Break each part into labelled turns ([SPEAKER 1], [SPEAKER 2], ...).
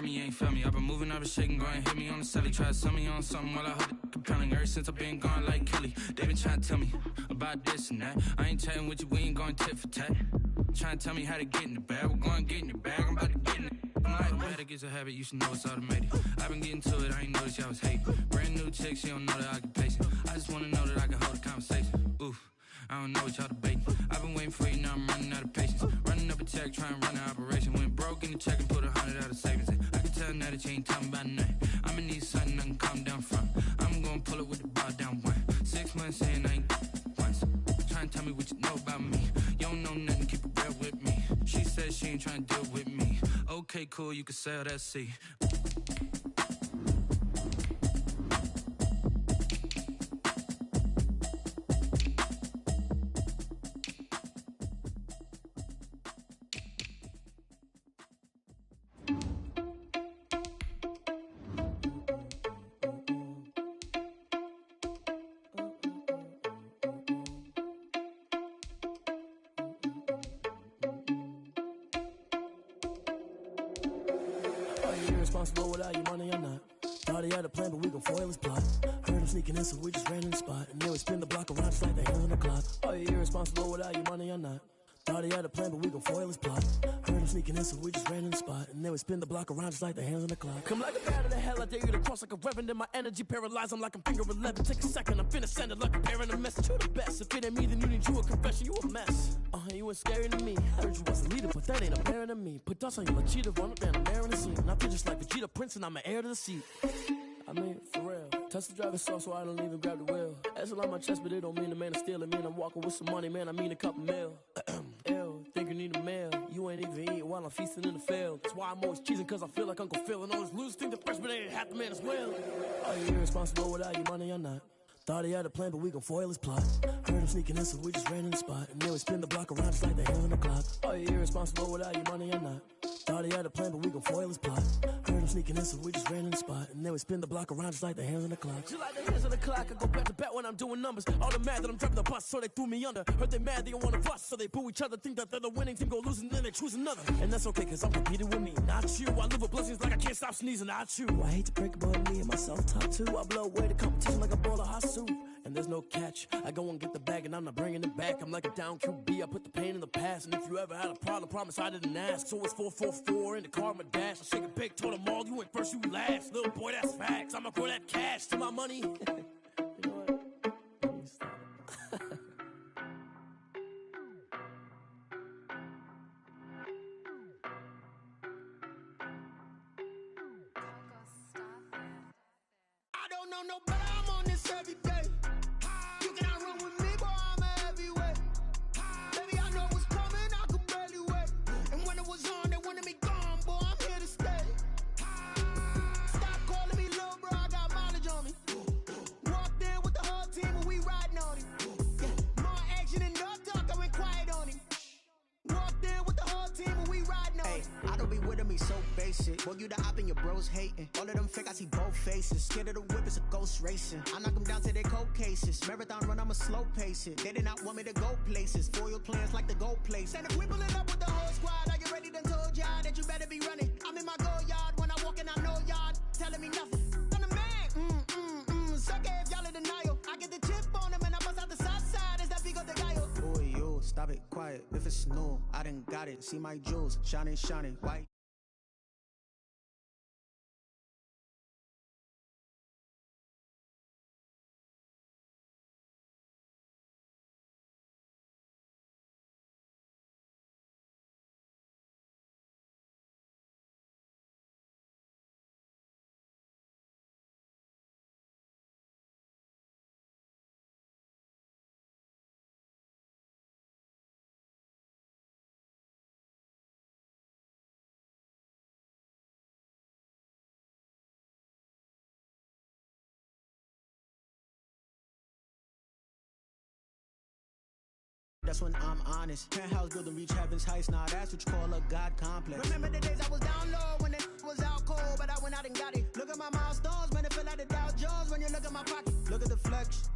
[SPEAKER 1] heard me, you ain't felt me. I've been moving, I've been shaking, go and hit me on the celly. Try to sell me on something while I hold it compelling. Ever since I've been gone like Kelly, they been trying to tell me about this and that. I ain't chatting with you, we ain't going tit for tat. Trying to tell me how to get in the bag, we're going to get in the bag, I'm about to get in it. I'm like, automatic is a habit, you should know it's automated. I've been getting to it, I ain't noticed y'all was hating. Brand new chick, she don't know the occupation. I just wanna know that I can hold a conversation. Oof, I don't know what y'all debating. I've been waiting for you, now I'm running out of patience. Running up a check, trying to run an operation. Went broke in the check and put 100 out of savings in. I can tell now that you ain't talking about nothing. I'ma need something I can calm down from. I'm gonna pull it with the bar down one. 6 months saying I ain't once. Trying to tell me what you know about me. You don't know nothing, keep it real with me. She said she ain't trying to deal with me. Okay, cool, you can sell that seat.
[SPEAKER 2] Irresponsible without your money or not. Thought he had a plan, but we gon' foil his plot. Heard him sneaking in, so we just ran in the spot. And then we spin the block around just like the hands on the clock. Are you irresponsible without your money or not? Thought he had a plan, but we gon' foil his plot. Heard him sneaking in, so we just ran in the spot. And then we spin the block around just like the hands on the clock. Come like a bat of the hell, I dare you to cross like a reverend. And my energy paralyzed, I'm like I'm finger 11. Take a second, I'm finna send it like a parent a message. You the best, if it ain't me, then you need you a confession. You a mess, you ain't scary to me. Heard you was a leader, but that ain't apparent to me. Put dust on you, a cheetah, run up and I'm there in the scene. And I feel just like Vegeta Prince and I'm an heir to the seat. I mean, for real. Touch the driver's soft so I don't even grab the wheel. That's on my chest, but it don't mean the man is stealing. Man, I'm walking with some money, man, I mean a couple mil. Ew, think you need a meal. You ain't even eating while I'm feasting in the field. That's why I'm always cheesing, cause I feel like Uncle Phil. And all those losers think the freshman ain't half the man as well. Are you irresponsible without your money or not? Thought he had a plan, but we gon' foil his plot. Heard him sneaking in, so we just ran in the spot. And then we spin the block around just like the hands on the clock. Are you irresponsible without your money or not? Thought he had a plan, but we gon' foil his plot. Heard him sneaking in, so we just ran in the spot. And then we spin the block around just like the hands on the clock. Just like the hands on the clock, I go back to back when I'm doing numbers. All the mad that I'm driving the bus, so they threw me under. Heard they mad, they don't wanna fuss, so they boo each other. Think that they're the winning team, go losing, then they choose another. And that's okay, cause I'm competing with me, not you. I live with blessings like I can't stop sneezing, not you. I hate to break it, but me and myself top two. I blow away the competition like a bowl of hot soup. And there's no catch, I go and get the bag and I'm not bringing it back. I'm like a down QB, I put the pain in the past. And if you ever had a problem, promise I didn't ask. So it's 444 in the car, my dash. I shake it big, told them all, you went first, you last. Little boy, that's facts, I'ma grow that cash to my money. You know what? Let me stop.
[SPEAKER 3] I don't know no better, I'm on this every day. You cannot run with me, boy, I'm a heavyweight. Baby, I know what's coming, I could barely wait. And when it was on, they wanted me gone, boy, I'm here to stay. Stop calling me little bro, I got mileage on me. Walked in with the whole team and we riding on him. Yeah, more action and no talk, I went quiet on him. Walked in with the whole team and we riding on him.
[SPEAKER 4] I don't be with me so basic. Boy, you the op and your bros hating. All of them fake, I see both faces. Scared of the whip, it's a ghost racing. I knock them down to their cold cases. Marathon run, I'ma slow pace it. They did not want me to go places. Foil plans like the go place.
[SPEAKER 3] And if we pulling up with the whole squad, are you ready? Done told y'all that you better be running. I'm in my go yard when I walk in, I know y'all telling me nothing. I'm the man, suck it if y'all in denial. I get the chip on them and I bust out the south side. Is that Vigo de Gallo?
[SPEAKER 4] Boy, yo, stop it, quiet. If it's new, I done got it. See my jewels, shining, shining, white. That's when I'm honest. Penthouse building reach heaven's heights. Nah, that's what you call a God complex.
[SPEAKER 3] Remember the days I was down low when it was out cold, but I went out and got it. Look at my milestones, man, it feel like the Dow Jones when you look at my pocket.
[SPEAKER 4] Look at the flex,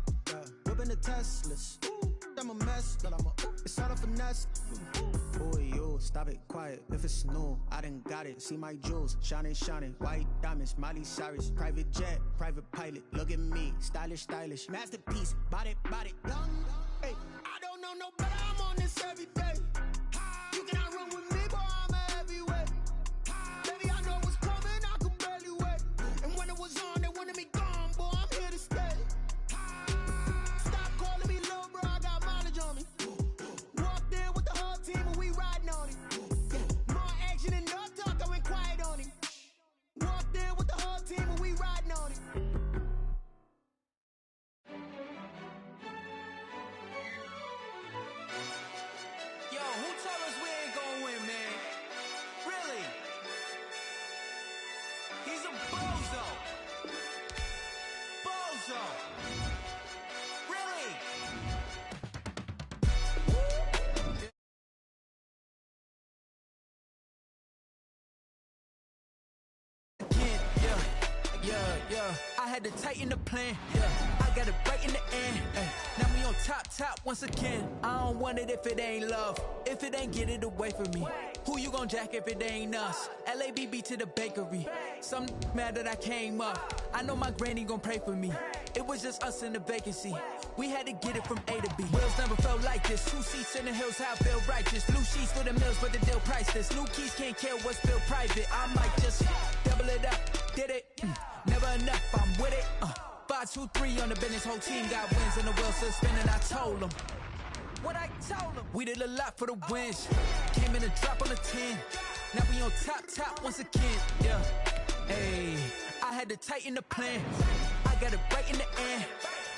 [SPEAKER 4] whipping the Teslas. I'm a mess, but it's all a finesse. Boy, yo, stop it, quiet. If it's new, I done got it. See my jewels, shining, shining. White diamonds, Miley Cyrus. Private jet, private pilot. Look at me, stylish, stylish. Masterpiece, body, young. Hey, I don't know no better. I'm on this every day. You cannot run with me, boy. I'm a heavyweight. Baby, I know what's coming. I could barely wait. And when it was on, they wanted me gone, boy. I'm here to stay. Stop calling me little bro. I got mileage on me. Walked in with the whole team and we riding on it. More action and no talk. I went quiet on him. Walked in with the whole team and we riding on it.
[SPEAKER 1] Yo, who told us we ain't gonna win, man? Really? He's a bozo. Bozo. Really? Yeah. I had to tighten the plan. Yeah, I got it right in the end. Now we on top once again. I don't want it if it ain't love. If it ain't, get it away from me. Who you gon' jack if it ain't us? LABB to the bakery. Some mad that I came up. I know my granny gon' pray for me. It was just us in the vacancy. We had to get it from A to B. Wheels never felt like this. 2 seats in the hills, how I feel righteous. Blue sheets for the mills, but the deal priceless. New keys can't care what's still private. I might just double it up. Did it? Never enough, I'm with it. 5, 2, 3 on the business. Whole team got wins and the wheels still spinning. I told them what I told them. We did a lot for the wins. Came in a drop on the 10. Now we on top once again. Yeah. Hey, I had to tighten the plan. I got it right in the end.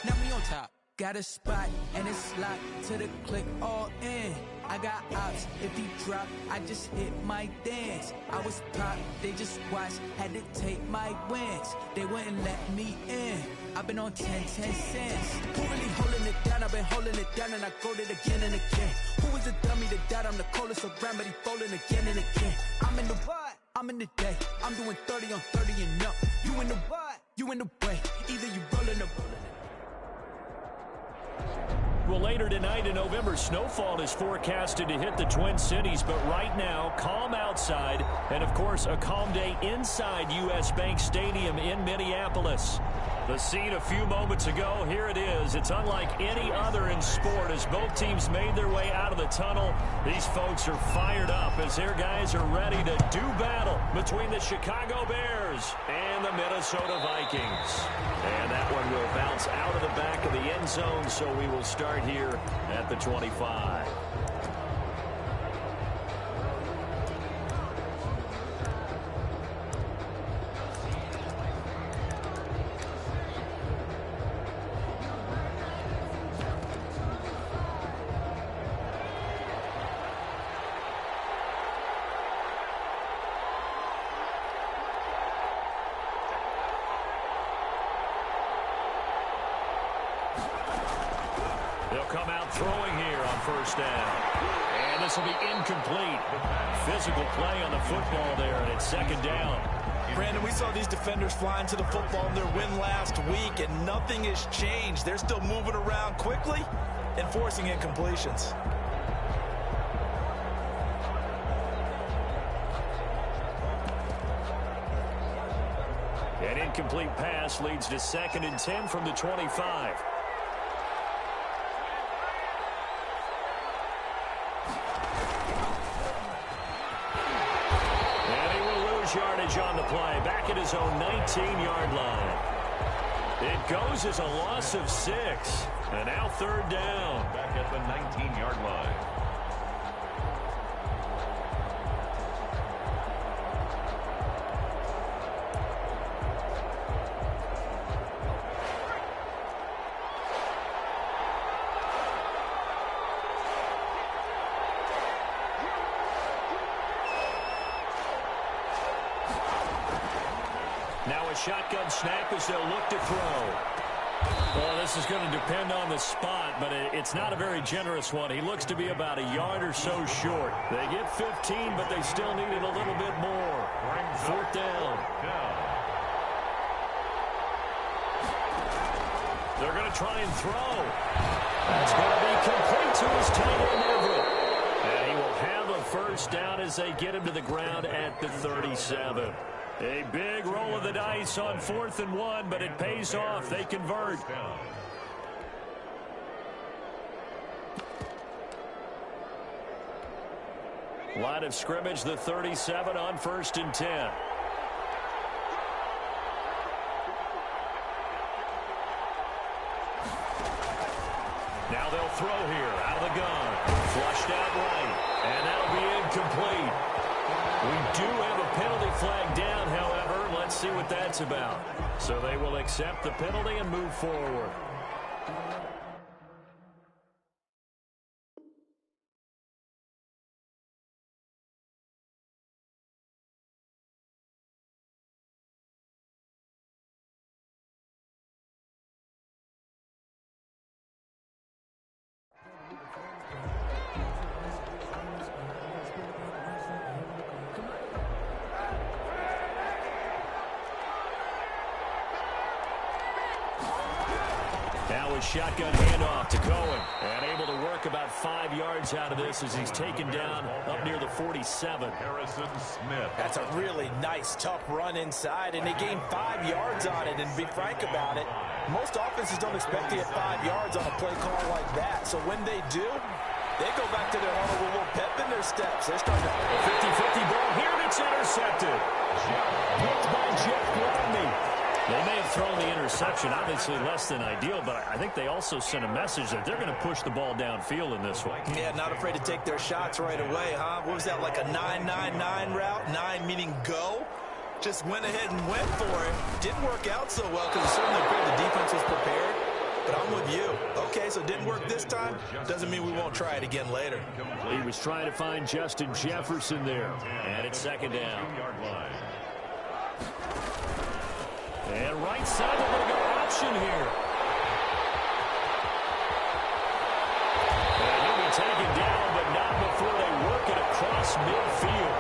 [SPEAKER 1] Now we on top. Got a spot and it's locked to the click all in. I got ops, if he drop, I just hit my dance. I was pop, they just watched, had to take my wins. They wouldn't let me in. I've been on 10 cents. Who really holding it down? I've been holding it down and I go it again and again. Who was the dummy that died? I'm the coldest around, but he falling again and again. I'm in the what? I'm in the day. I'm doing 30 on 30 and up. You in the what? You in the way. Either you rolling or rolling.
[SPEAKER 5] Well, later tonight in November, snowfall is forecasted to hit the Twin Cities, but right now, calm outside, and of course, a calm day inside U.S. Bank Stadium in Minneapolis. The scene a few moments ago, here it is. It's unlike any other in sport as both teams made their way out of the tunnel. These folks are fired up as their guys are ready to do battle between the Chicago Bears and the Minnesota Vikings. And that one will bounce out of the back of the end zone, so we will start here at the 25. They'll come out throwing here on first down. And this will be incomplete. Physical play on the football there, and it's second down.
[SPEAKER 6] Brandon, we saw these defenders flying to the football in their win last week, and nothing has changed. They're still moving around quickly and forcing incompletions.
[SPEAKER 5] An incomplete pass leads to 2nd and 10 from the 25. Yardage on the play, back at his own 19-yard line. It goes as a loss of 6, and now 3rd down.
[SPEAKER 7] Back at the 19-yard line.
[SPEAKER 5] Now a shotgun snap as they'll look to throw. Well, this is going to depend on the spot, but it's not a very generous one. He looks to be about a yard or so short. They get 15, but they still need it a little bit more. 4th down. They're going to try and throw. That's going to be complete to his tight end, Everett. And he will have a first down as they get him to the ground at the 37. A big roll of the dice on 4th and 1, but it pays off. They convert. Line of scrimmage, the 37 on 1st and 10. Now they'll throw here out of the gun. Flushed out right. And that'll be incomplete. We do have a penalty flag down, however. Let's see what that's about. So they will accept the penalty and move forward. Now a shotgun handoff to Cohen. And able to work about 5 yards out of this as he's taken down up near the 47.
[SPEAKER 7] Harrison Smith.
[SPEAKER 6] That's a really nice, tough run inside, and they gained 5 yards on it. And to be frank about it, most offenses don't expect to get 5 yards on a play call like that. So when they do, they go back to their huddle with a little pep in their steps. They're starting to
[SPEAKER 5] 50-50 ball here, and it's intercepted. Picked by Jeff Gladney. They may have thrown the interception, obviously less than ideal, but I think they also sent a message that they're going to push the ball downfield in this one.
[SPEAKER 6] Yeah, not afraid to take their shots right away, huh? What was that, like a 9-9-9 route? 9 meaning go? Just went ahead and went for it. Didn't work out so well because it certainly appeared the defense was prepared. But I'm with you. Okay, so it didn't work this time. Doesn't mean we won't try it again later.
[SPEAKER 5] He was trying to find Justin Jefferson there. And it's 2nd down. And right side, they're going to go option here. And he'll be taken down, but not before they work it across midfield.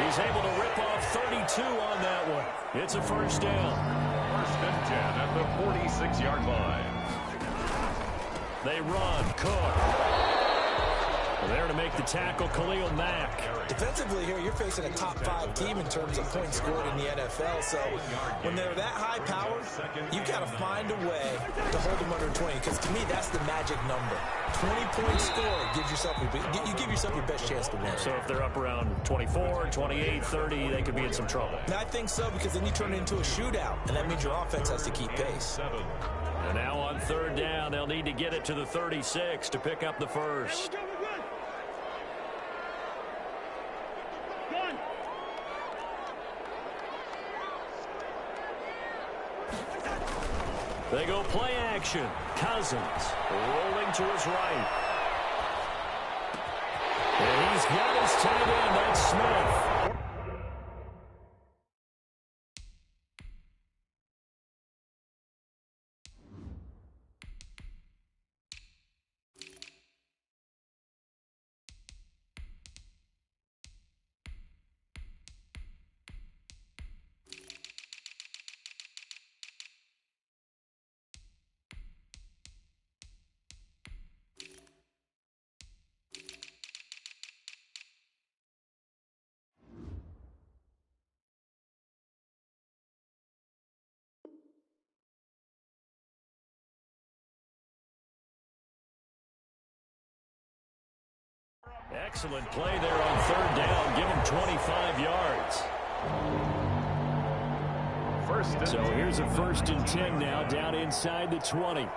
[SPEAKER 5] He's able to rip off 32 on that one. It's a 1st down.
[SPEAKER 7] 1st and 10 at the 46-yard line.
[SPEAKER 5] They run. Cook. There to make the tackle, Khalil Mack.
[SPEAKER 6] Defensively here, you're facing a top 5 team in terms of points scored in the NFL. So when they're that high powered, you got to find a way to hold them under 20. Because to me, that's the magic number. 20 points scored gives yourself you give yourself your best chance to win.
[SPEAKER 5] So if they're up around 24, 28, 30, they could be in some trouble.
[SPEAKER 6] And I think so, because then you turn it into a shootout, and that means your offense has to keep pace.
[SPEAKER 5] And now on 3rd down, they'll need to get it to the 36 to pick up the first. They go play action. Cousins rolling to his right. And he's got his tight end. That's Smith. Excellent play there on 3rd down. Give him 25 yards. So here's a 1st and 10 now, down inside the 20.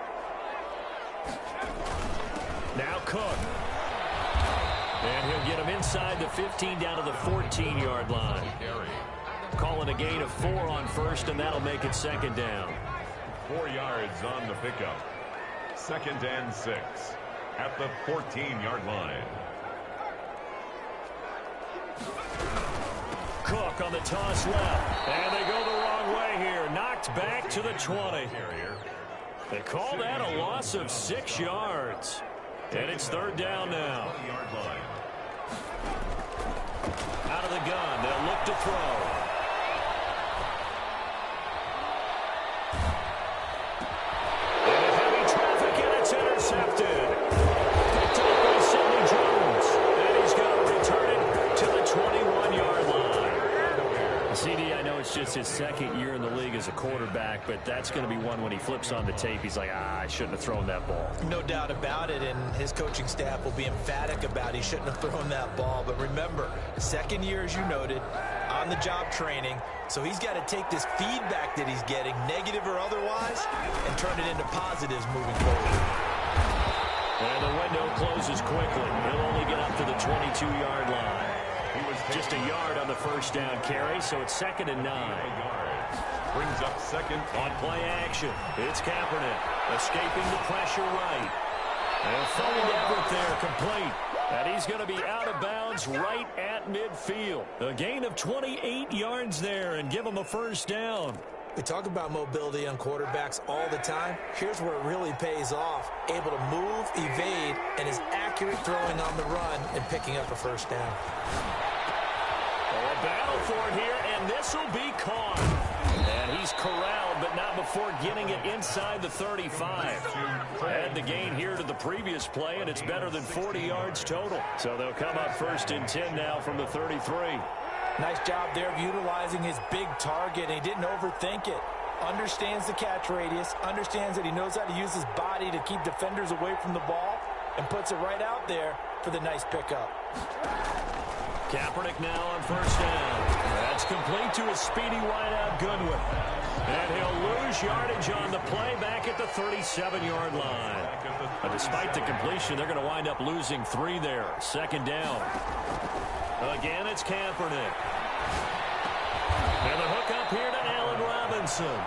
[SPEAKER 5] Now Cook. And he'll get him inside the 15 down to the 14-yard line. Calling a gain of 4 on 1st, and that'll make it 2nd down.
[SPEAKER 7] 4 yards on the pickup. 2nd and 6 at the 14-yard line.
[SPEAKER 5] Cook on the toss left. And they go the wrong way here. Knocked back to the 20. They call that a loss of 6 yards. And it's 3rd down now. Out of the gun. They'll look to throw. And heavy traffic, and it's intercepted. Picked up by Sidney Jones. And he's Brady, I know it's just his second year in the league as a quarterback, but that's going to be one when he flips on the tape, he's like, I shouldn't have thrown that ball.
[SPEAKER 6] No doubt about it, and his coaching staff will be emphatic about he shouldn't have thrown that ball. But remember, second year, as you noted, on-the-job training, so he's got to take this feedback that he's getting, negative or otherwise, and turn it into positives moving forward.
[SPEAKER 5] And the window closes quickly. He'll only get up to the 22-yard line.
[SPEAKER 7] He was
[SPEAKER 5] just a yard on the first down carry, so it's 2nd and 9.
[SPEAKER 7] Brings up second
[SPEAKER 5] on play action. It's Kaepernick escaping the pressure right. And find Everett there complete. And he's going to be out of bounds right at midfield. A gain of 28 yards there and give him a first down.
[SPEAKER 6] We talk about mobility on quarterbacks all the time. Here's where it really pays off. Able to move, evade, and is accurate throwing on the run and picking up a first down.
[SPEAKER 5] A battle for it here, and this will be caught. And he's corralled, but not before getting it inside the 35. Add the gain here to the previous play, and it's better than 40 yards total. So they'll come up 1st and 10 now from the 33.
[SPEAKER 6] Nice job there of utilizing his big target, and he didn't overthink it. Understands the catch radius, understands that he knows how to use his body to keep defenders away from the ball, and puts it right out there for the nice pickup.
[SPEAKER 5] Kaepernick now on first down. That's complete to a speedy wideout Goodwin. And he'll lose yardage on the play back at the 37-yard line. But despite the completion, they're going to wind up losing 3 there. 2nd down. Again, it's Kaepernick. And the hook up here to Allen Robinson.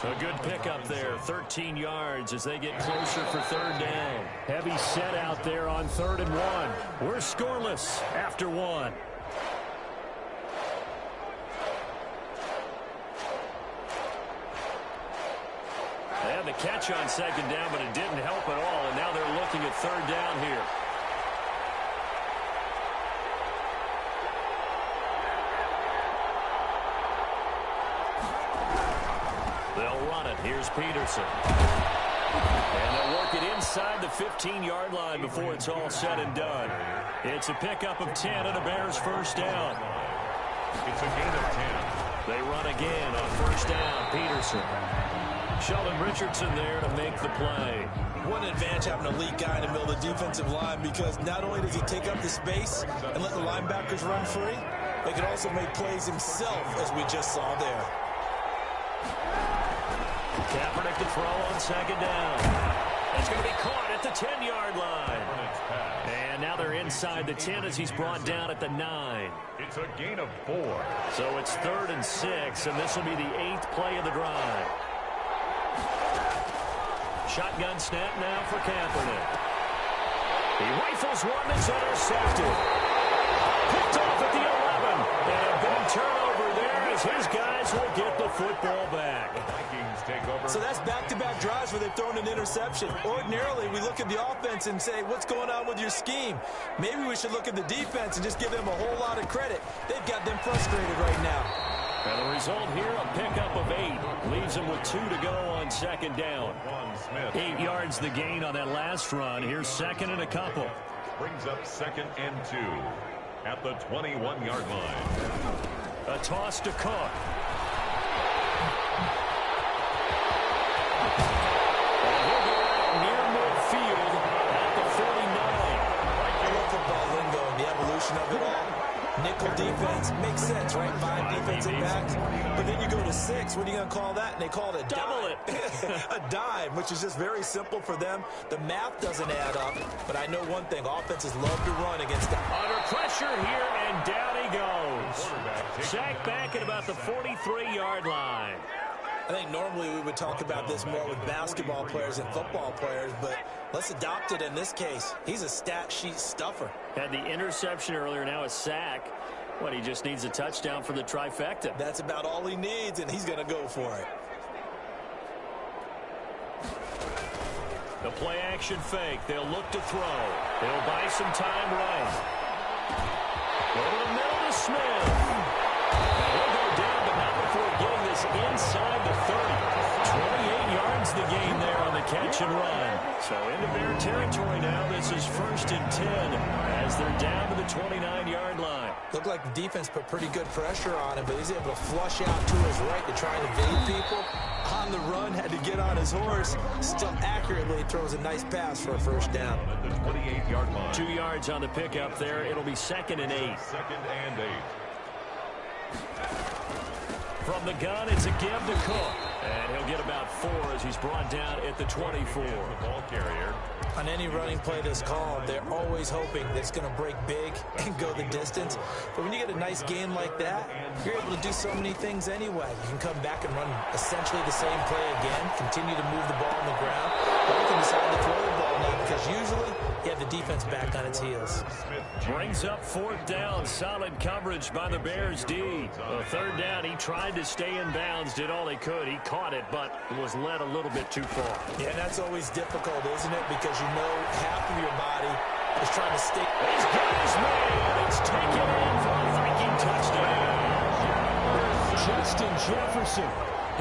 [SPEAKER 5] A good pickup there, 13 yards as they get closer for 3rd down. Heavy set out there on 3rd and 1. We're scoreless after 1. They had the catch on 2nd down, but it didn't help at all, and now they're looking at 3rd down here. Here's Peterson. And they'll work it inside the 15-yard line before it's all said and done. It's a pickup of 10 and a Bears first down.
[SPEAKER 7] It's a gain of 10.
[SPEAKER 5] They run again on first down. Peterson. Sheldon Richardson there to make the play.
[SPEAKER 6] What an advantage having an elite guy in the middle of the defensive line, because not only does he take up the space and let the linebackers run free, they can also make plays himself, as we just saw there.
[SPEAKER 5] Kaepernick to throw on 2nd down. It's going to be caught at the 10-yard line. And now they're inside the 10 as he's brought down at the 9.
[SPEAKER 7] It's a gain of 4.
[SPEAKER 5] So it's 3rd and 6, and this will be the 8th play of the drive. Shotgun snap now for Kaepernick. He rifles one that's intercepted. Picked off at the 11. And a big turnover there as his guys will get the football back.
[SPEAKER 7] Take over.
[SPEAKER 6] So that's back-to-back drives where they've thrown an interception. Ordinarily, we look at the offense and say, what's going on with your scheme? Maybe we should look at the defense and just give them a whole lot of credit. They've got them frustrated right now.
[SPEAKER 5] And the result here, a pickup of 8. Leaves them with 2 to go on 2nd down. 8 yards the gain on that last run. Here's 2nd and a couple.
[SPEAKER 7] Brings up 2nd and 2 at the 21-yard line.
[SPEAKER 5] A toss to Cook.
[SPEAKER 6] Of it all. Nickel defense makes sense, right? 5 defensive backs. But then you go to 6. What are you going to call that? And they call it a dime. A dime, which is just very simple for them. The math doesn't add up. But I know one thing. Offenses love to run against them.
[SPEAKER 5] Under pressure here, and down he goes. Sacked back at about the 43-yard line.
[SPEAKER 6] I think normally we would talk about this more with basketball players and football players, but let's adopt it in this case. He's a stat sheet stuffer.
[SPEAKER 5] Had the interception earlier, now a sack. What, he just needs a touchdown for the trifecta.
[SPEAKER 6] That's about all he needs, and he's going to go for it.
[SPEAKER 5] The play-action fake. They'll look to throw. They'll buy some time right. Over the middle to Smith. He'll go down, but not before getting this inside the 30. 28 yards the gain there on the catch play-action run. So into Bear territory now. This is 1st and 10 as they're down to the 29-yard line.
[SPEAKER 6] Looked like the defense put pretty good pressure on him, but he's able to flush out to his right to try and evade people. On the run, had to get on his horse. Still accurately throws a nice pass for a first down.
[SPEAKER 7] At the 28-yard line.
[SPEAKER 5] 2 yards on the pickup there. It'll be 2nd and 8.
[SPEAKER 7] 2nd and 8.
[SPEAKER 5] From the gun, it's a give to Cook. And he'll get about 4 as he's brought down at the 24.
[SPEAKER 7] The ball carrier.
[SPEAKER 6] On any running play that's called, they're always hoping that it's going to break big and go the distance. But when you get a nice game like that, you're able to do so many things anyway. You can come back and run essentially the same play again, continue to move the ball on the ground, or you can decide to throw the ball now because usually you have the defense back on its heels.
[SPEAKER 5] Brings up 4th down. Solid coverage by the Bears D. The 3rd down, he tried to stay in bounds, did all he could. He caught it, but was led a little bit too far.
[SPEAKER 6] Yeah, and that's always difficult, isn't it? Because you know half of your body is trying to stick.
[SPEAKER 5] He's got his man. It's taken in for a Viking touchdown. Justin Jefferson,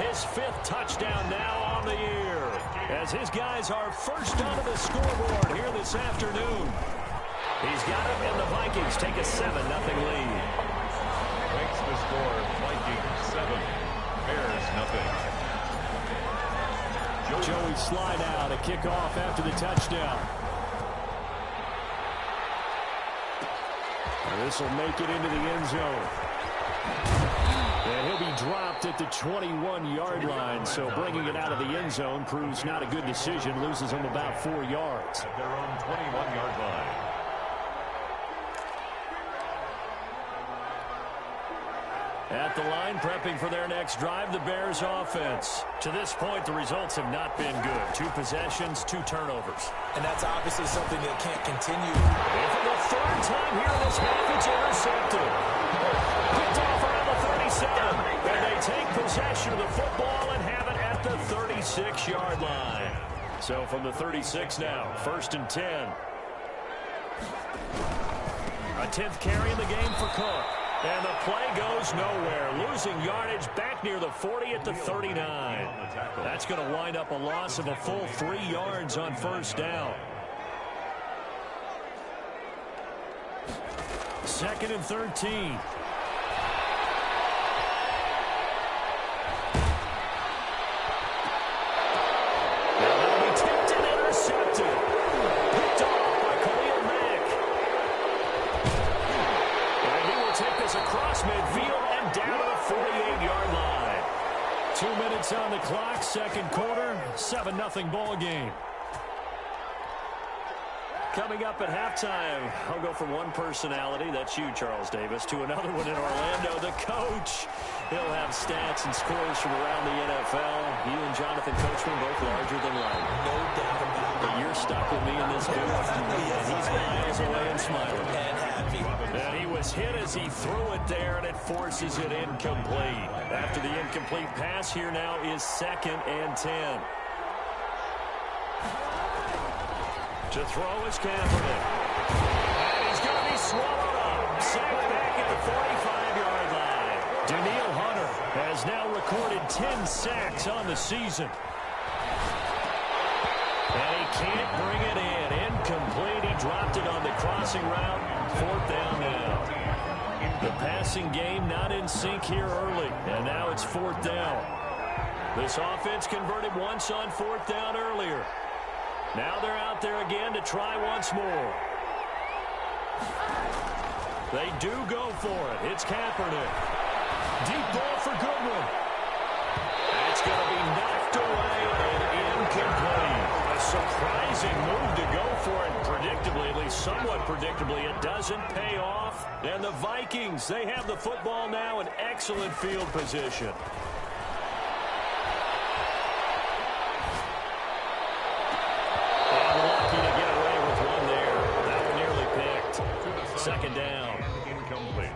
[SPEAKER 5] his 5th touchdown now on the year, as his guys are first onto the scoreboard here this afternoon. He's got it, and the Vikings take a 7-0 lead.
[SPEAKER 7] Makes the score Vikings 7, Bears nothing.
[SPEAKER 5] Joey slide out, a kickoff after the touchdown. This will make it into the end zone. And he'll be dropped at the 21-yard line, so bringing it out of the end zone proves not a good decision. Loses him about 4 yards.
[SPEAKER 7] At their own 21-yard line.
[SPEAKER 5] At the line, prepping for their next drive, the Bears offense. To this point, the results have not been good. 2 possessions, 2 turnovers.
[SPEAKER 6] And that's obviously something that can't continue.
[SPEAKER 5] And for the 3rd time here in this half, it's intercepted. Picked off around the 37. And they take possession of the football and have it at the 36-yard line. So from the 36 now, 1st and 10. A 10th carry in the game for Cook. And the play goes nowhere. Losing yardage back near the 40 at the 39. That's going to wind up a loss of a full 3 yards on 1st down. 2nd and 13. Across midfield and down to the 48-yard line. 2 minutes on the clock, 2nd quarter, 7-0 ball game. Coming up at halftime, I'll go from one personality, that's you, Charles Davis, to another one in Orlando, the coach. He'll have stats and scores from around the NFL. You and Jonathan Coachman both larger than life.
[SPEAKER 6] No doubt about it.
[SPEAKER 5] But you're stuck with me in this booth.
[SPEAKER 6] Yes,
[SPEAKER 5] he's miles away and smiling.
[SPEAKER 6] And happy.
[SPEAKER 5] And he was hit as he threw it there, and it forces it incomplete. After the incomplete pass, here now is 2nd and 10. To throw is Kaepernick. And he's going to be swallowed up. Sacked back at the 45-yard line. Danielle Hunter has now recorded 10 sacks on the season. And he can't bring it in. Incomplete. He dropped it on the crossing route. 4th down now. The passing game not in sync here early. And now it's 4th down. This offense converted once on 4th down earlier. Now they're out there again to try once more. They do go for it. It's Kaepernick. Deep ball for Goodwin. It's going to be knocked away and incomplete. A surprising move to go for it. Predictably, at least somewhat predictably, it doesn't pay off. And the Vikings, they have the football now in excellent field position. And lucky to get away with one there. That one nearly picked. 2nd down.
[SPEAKER 7] Incomplete.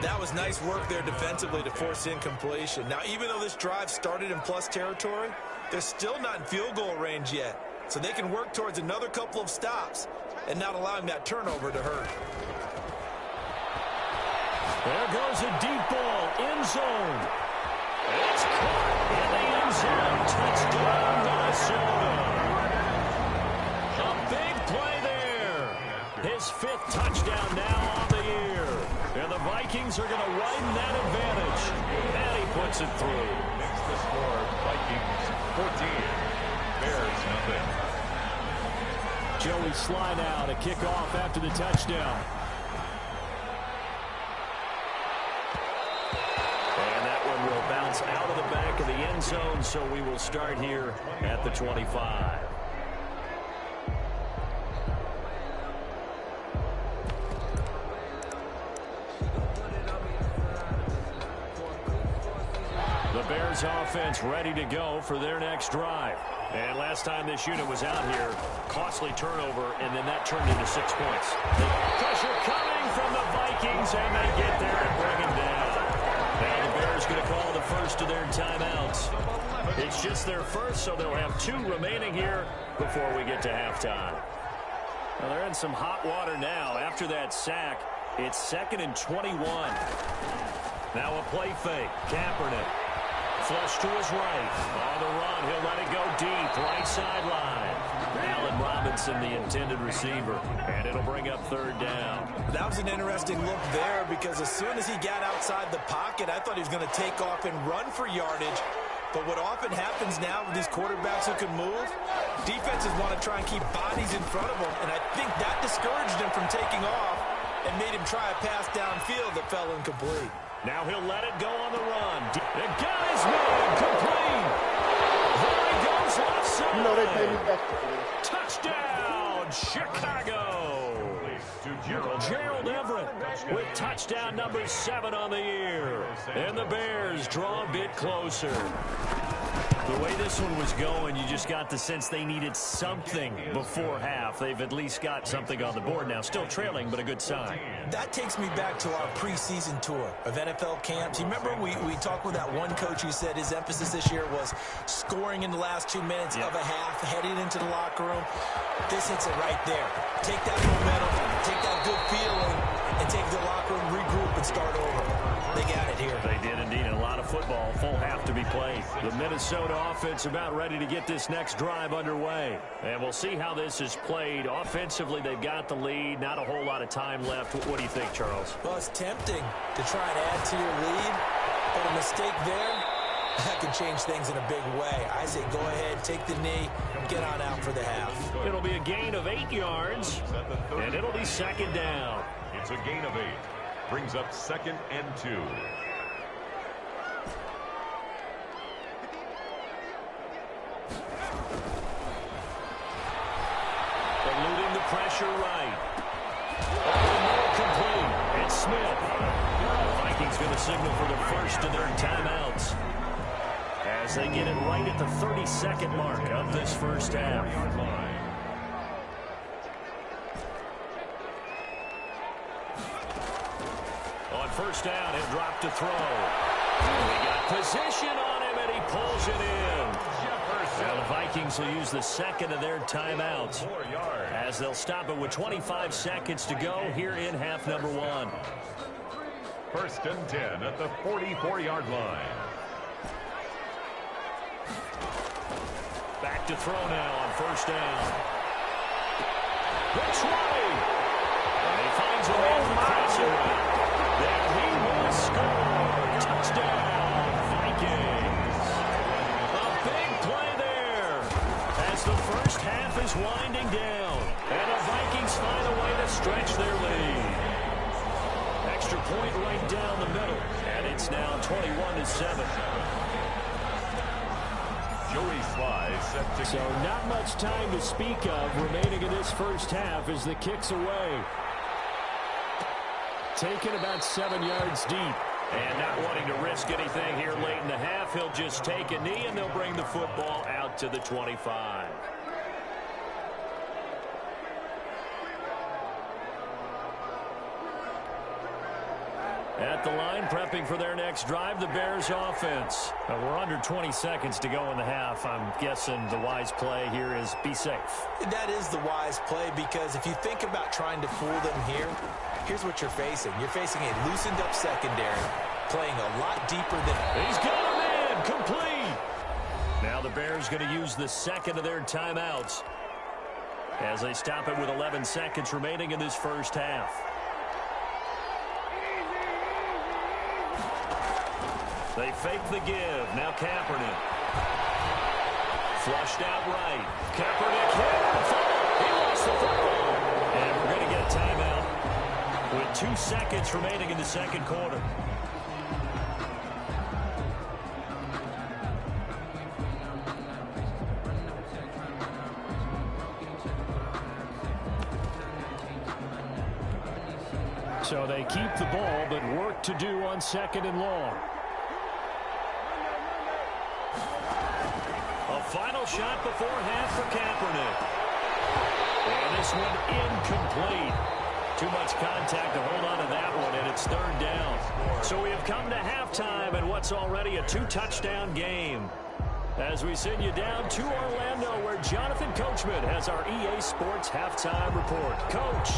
[SPEAKER 6] That was nice work there defensively to force incompletion. Now, even though this drive started in plus territory, they're still not in field goal range yet. So they can work towards another couple of stops and not allowing that turnover to hurt.
[SPEAKER 5] There goes a deep ball, end zone. It's caught in the end zone. Touchdown, Minnesota. his 5th touchdown now on the year. And the Vikings are going to widen that advantage. And he puts it through.
[SPEAKER 7] Makes the score Vikings 14, Bears nothing.
[SPEAKER 5] Joey Sly now to kick off after the touchdown. And that one will bounce out of the back of the end zone, so we will start here at the 25. The Bears offense ready to go for their next drive. And last time this unit was out here, costly turnover, and then that turned into 6 points. Pressure coming from the Vikings, and they get there and bring him down. Now the Bears going to call the first of their timeouts. It's just their first, so they'll have 2 remaining here before we get to halftime. Well, they're in some hot water now. After that sack, it's 2nd and 21. Now a play fake. Kaepernick. Flush to his right. On the run, he'll let it go deep. Right sideline. Allen Robinson, the intended receiver. And it'll bring up 3rd down.
[SPEAKER 6] That was an interesting look there because as soon as he got outside the pocket, I thought he was going to take off and run for yardage. But what often happens now with these quarterbacks who can move, defenses want to try and keep bodies in front of them. And I think that discouraged him from taking off and made him try a pass downfield that fell incomplete.
[SPEAKER 5] Now he'll let it go on the run. The guy's made complete. There he goes left side.
[SPEAKER 8] You know they pay me back for this.
[SPEAKER 5] Touchdown, Chicago. Gerald Everett with touchdown number 7 on the year. And the Bears draw a bit closer. The way this one was going, you just got the sense they needed something before half. They've at least got something on the board now. Still trailing, but a good sign.
[SPEAKER 6] That takes me back to our preseason tour of NFL camps. You remember we talked with that one coach who said his emphasis this year was scoring in the last 2 minutes of a half, heading into the locker room. This hits it right there. Take that momentum, take that good feeling, and take the locker room, regroup, and start over. They got it here.
[SPEAKER 5] They did indeed. And a lot of football, full half to be played. The Minnesota offense about ready to get this next drive underway. And we'll see how this is played. Offensively, they've got the lead. Not a whole lot of time left. What do you think, Charles?
[SPEAKER 6] Well, it's tempting to try and add to your lead, but a mistake there, that could change things in a big way. I say go ahead, take the knee, get on out for the half.
[SPEAKER 5] It'll be a gain of 8 yards, and it'll be 2nd down.
[SPEAKER 7] It's a gain of 8. Brings up 2nd and 2.
[SPEAKER 5] Eluding the pressure right. Oh, complete. It's Smith. The Vikings going to signal for the first of their timeouts as they get it right at the 32nd mark of this first half. On first down, he'll drop to throw. He got position on him, and he pulls it in. Now the Vikings will use the 2nd of their timeouts as they'll stop it with 25 seconds to go here in half number 1.
[SPEAKER 7] 1st and 10 at the 44-yard line.
[SPEAKER 5] Back to throw now on first down. Looks right. And he finds a man for passing right. There he will score. Touchdown, Vikings. A big play there as the first half is winding down. And the Vikings find a way to stretch their lead. Extra point right down the middle. And it's now 21-7.
[SPEAKER 7] Joey Sly set to...
[SPEAKER 5] So not much time to speak of remaining in this first half as the kick's away. Taken about 7 yards deep. And not wanting to risk anything here late in the half, he'll just take a knee and they'll bring the football out to the 25. At the line, prepping for their next drive, the Bears offense. We're under 20 seconds to go in the half. I'm guessing the wise play here is be safe.
[SPEAKER 6] That is the wise play because if you think about trying to fool them here, here's what you're facing. You're facing a loosened up secondary, playing a lot deeper than...
[SPEAKER 5] He's got him in, complete. Now the Bears going to use the 2nd of their timeouts. as they stop it with 11 seconds remaining in this first half. They fake the give. Now Kaepernick. Flushed out right. Kaepernick hit. He lost the football. And we're going to get a timeout with 2 seconds remaining in the second quarter. So they keep the ball, but work to do on 2nd and long. A final shot before half for Kaepernick. And this one incomplete. Too much contact to hold on to that one, and it's 3rd down. So we have come to halftime in what's already a 2-touchdown game. As we send you down to Orlando, where Jonathan Coachman has our EA Sports halftime report. Coach.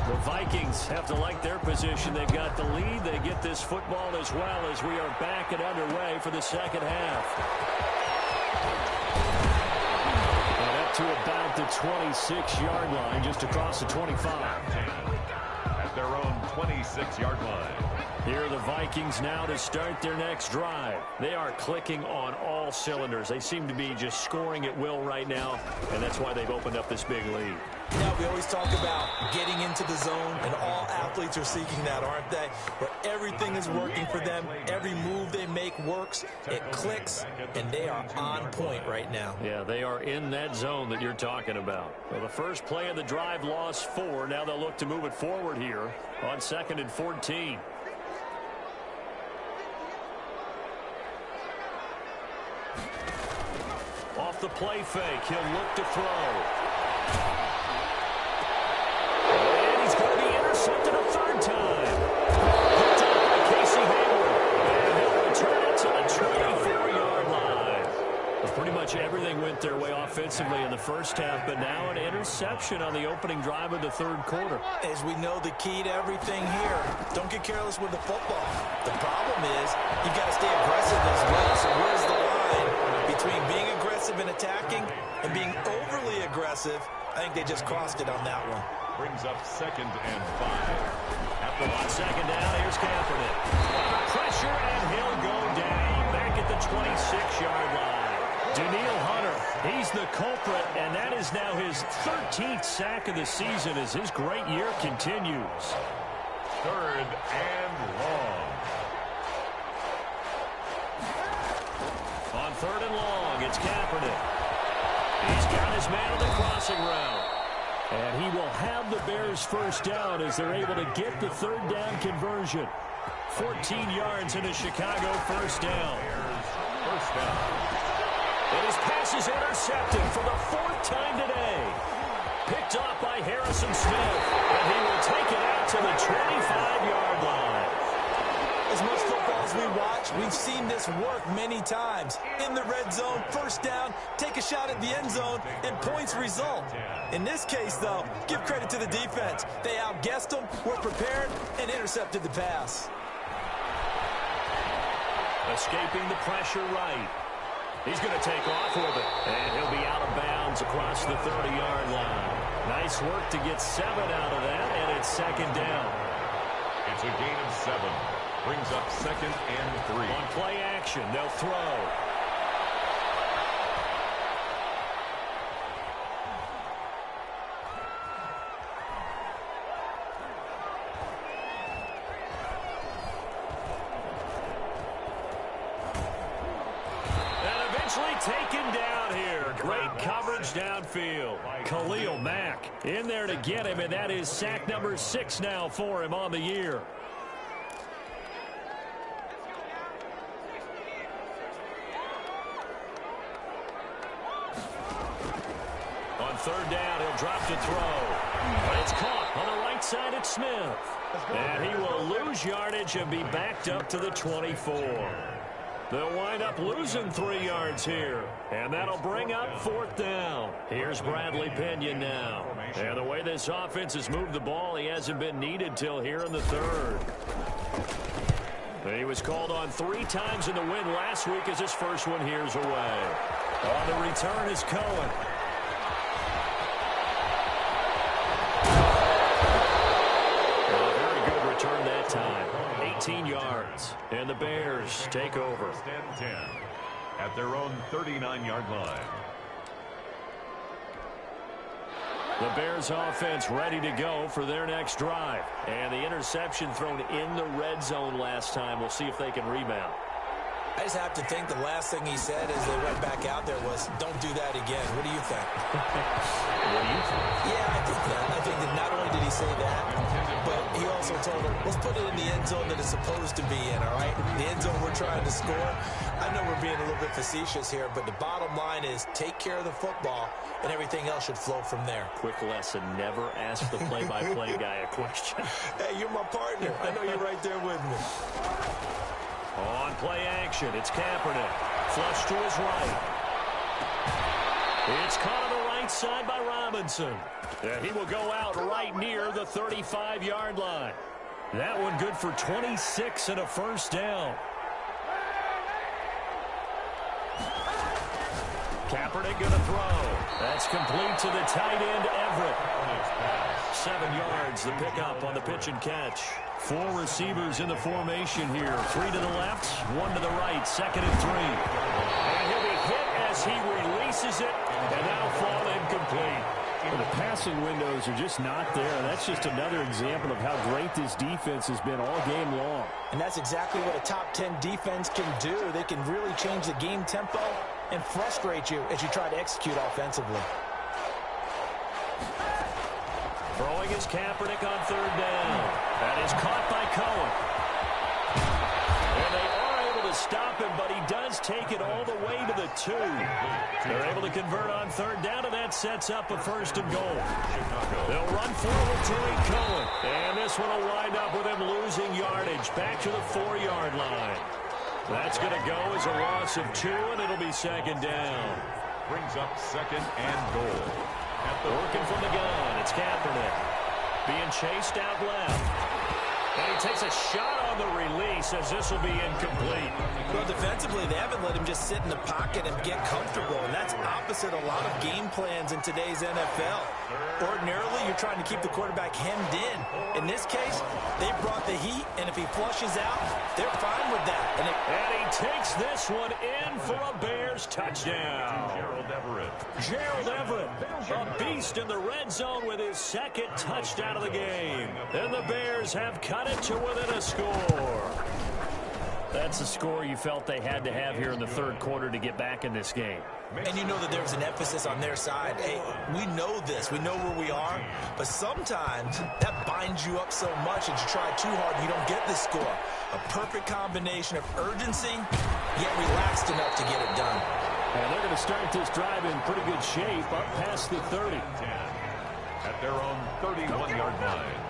[SPEAKER 5] The Vikings have to like their position. They've got the lead. They get this football as well as we are back and underway for the second half. And up to about the 26-yard line, just across the 25.
[SPEAKER 7] At their own 26-yard line.
[SPEAKER 5] Here are the Vikings now to start their next drive. They are clicking on all cylinders. They seem to be just scoring at will right now, and that's why they've opened up this big lead.
[SPEAKER 6] Now, we always talk about getting into the zone, and all athletes are seeking that, aren't they? Where everything is working for them. Every move they make works. It clicks, and they are on point right now.
[SPEAKER 5] Yeah, they are in that zone that you're talking about. Well, the first play of the drive lost 4. Now they'll look to move it forward here on 2nd and 14. Off the play fake, he'll look to throw. And he's going to be intercepted a 3rd time. Picked up by Casey Hayward. And he'll return it to the 24-yard line. Well, pretty much everything went their way offensively in the first half, but now an interception on the opening drive of the 3rd quarter.
[SPEAKER 6] As we know, the key to everything here, don't get careless with the football. The problem is you've got to stay aggressive as well. So where's the line between being aggressive and attacking and being overly aggressive? I think they just crossed it on that one.
[SPEAKER 7] Brings up 2nd and 5.
[SPEAKER 5] On 2nd down, here's Kaepernick. Pressure, and he'll go down back at the 26-yard line. Danielle Hunter, he's the culprit, and that is now his 13th sack of the season as his great year continues.
[SPEAKER 7] 3rd and long.
[SPEAKER 5] On 3rd and long, it's Kaepernick. He's got his man on the crossing route. And he will have the Bears first down as they're able to get the 3rd down conversion. 14 yards into Chicago first down.
[SPEAKER 7] First down.
[SPEAKER 5] And his pass is intercepted for the 4th time today. Picked off by Harrison Smith. And he will take it out to the 25-yard line.
[SPEAKER 6] As much football as we watch, we've seen this work many times. In the red zone, first down, take a shot at the end zone, and points result. In this case, though, give credit to the defense. They outguessed them, were prepared, and intercepted the pass.
[SPEAKER 5] Escaping the pressure right. He's going to take off with it. And he'll be out of bounds across the 30-yard line. Nice work to get 7 out of that, and it's 2nd down.
[SPEAKER 7] It's a gain of 7. Brings up 2nd and 3.
[SPEAKER 5] On play action, they'll throw. And eventually taken down here. Great coverage downfield. Khalil Mack in there to get him, and that is sack number 6 now for him on the year. On 3rd down, he'll drop to throw. But it's caught on the right side at Smith. And he will lose yardage and be backed up to the 24. They'll wind up losing 3 yards here. And that'll bring up 4th down. Here's Bradley Pinion now. And the way this offense has moved the ball, he hasn't been needed till here in the 3rd. He was called on 3 times in the win last week as his first one here's away. On the return is Cohen. 19 yards. And the Bears take over.
[SPEAKER 7] First and 10 at their own 39-yard line.
[SPEAKER 5] The Bears offense ready to go for their next drive. And the interception thrown in the red zone last time. We'll see if they can rebound.
[SPEAKER 6] I just have to think the last thing he said as they went back out there was, don't do that again. What do you think?
[SPEAKER 5] What do you think?
[SPEAKER 6] Yeah, I think that. I think that not only did he say that, but he also told them, let's put it in the end zone that it's supposed to be in, all right? The end zone we're trying to score. I know we're being a little bit facetious here, but the bottom line is take care of the football, and everything else should flow from there.
[SPEAKER 5] Quick lesson, never ask the play-by-play guy a question.
[SPEAKER 6] Hey, you're my partner. I know you're right there with me.
[SPEAKER 5] On play action, it's Kaepernick. Flush to his right. It's caught on the right side by Robinson. And he will go out right near the 35-yard line. That one good for 26 and a first down. Kaepernick going to throw. That's complete to the tight end, Everett. 7 yards, the pickup on the pitch and catch. 4 receivers in the formation here. 3 to the left, 1 to the right. 2nd and 3. And he'll be hit as he releases it, and that'll fall incomplete.
[SPEAKER 9] Well, the passing windows are just not there. That's just another example of how great this defense has been all game long.
[SPEAKER 6] And that's exactly what a top 10 defense can do. They can really change the game tempo and frustrate you as you try to execute offensively.
[SPEAKER 5] Throwing is Kaepernick on 3rd down. That is caught by Cohen. And they are able to stop him, but he does take it all the way to the 2. They're able to convert on 3rd down, and that sets up a 1st and goal. They'll run forward to Cohen. And this one will wind up with him losing yardage back to the 4-yard line. That's going to go as a loss of 2, and it'll be 2nd down.
[SPEAKER 7] Brings up 2nd and goal.
[SPEAKER 5] Working from the gun, it's Kaepernick. Being chased out left. And he takes a shot on the release as this will be incomplete.
[SPEAKER 6] Well, defensively, they haven't let him just sit in the pocket and get comfortable, and that's opposite a lot of game plans in today's NFL. Ordinarily, you're trying to keep the quarterback hemmed in. In this case, they brought the heat, and if he flushes out, they're fine with that.
[SPEAKER 5] And he takes this one in for a Bears touchdown.
[SPEAKER 7] Gerald Everett.
[SPEAKER 5] Gerald Everett, a beast in the red zone with his 2nd touchdown of the game. And the Bears have cut it to within a score. That's the score you felt they had to have here in the 3rd quarter to get back in this game.
[SPEAKER 6] And you know that there's an emphasis on their side. Hey, we know this. We know where we are. But sometimes that binds you up so much that you try too hard, you don't get the score. A perfect combination of urgency, yet relaxed enough to get it done.
[SPEAKER 9] And they're going to start this drive in pretty good shape up past the 30.
[SPEAKER 7] 10 at their own 31-yard line.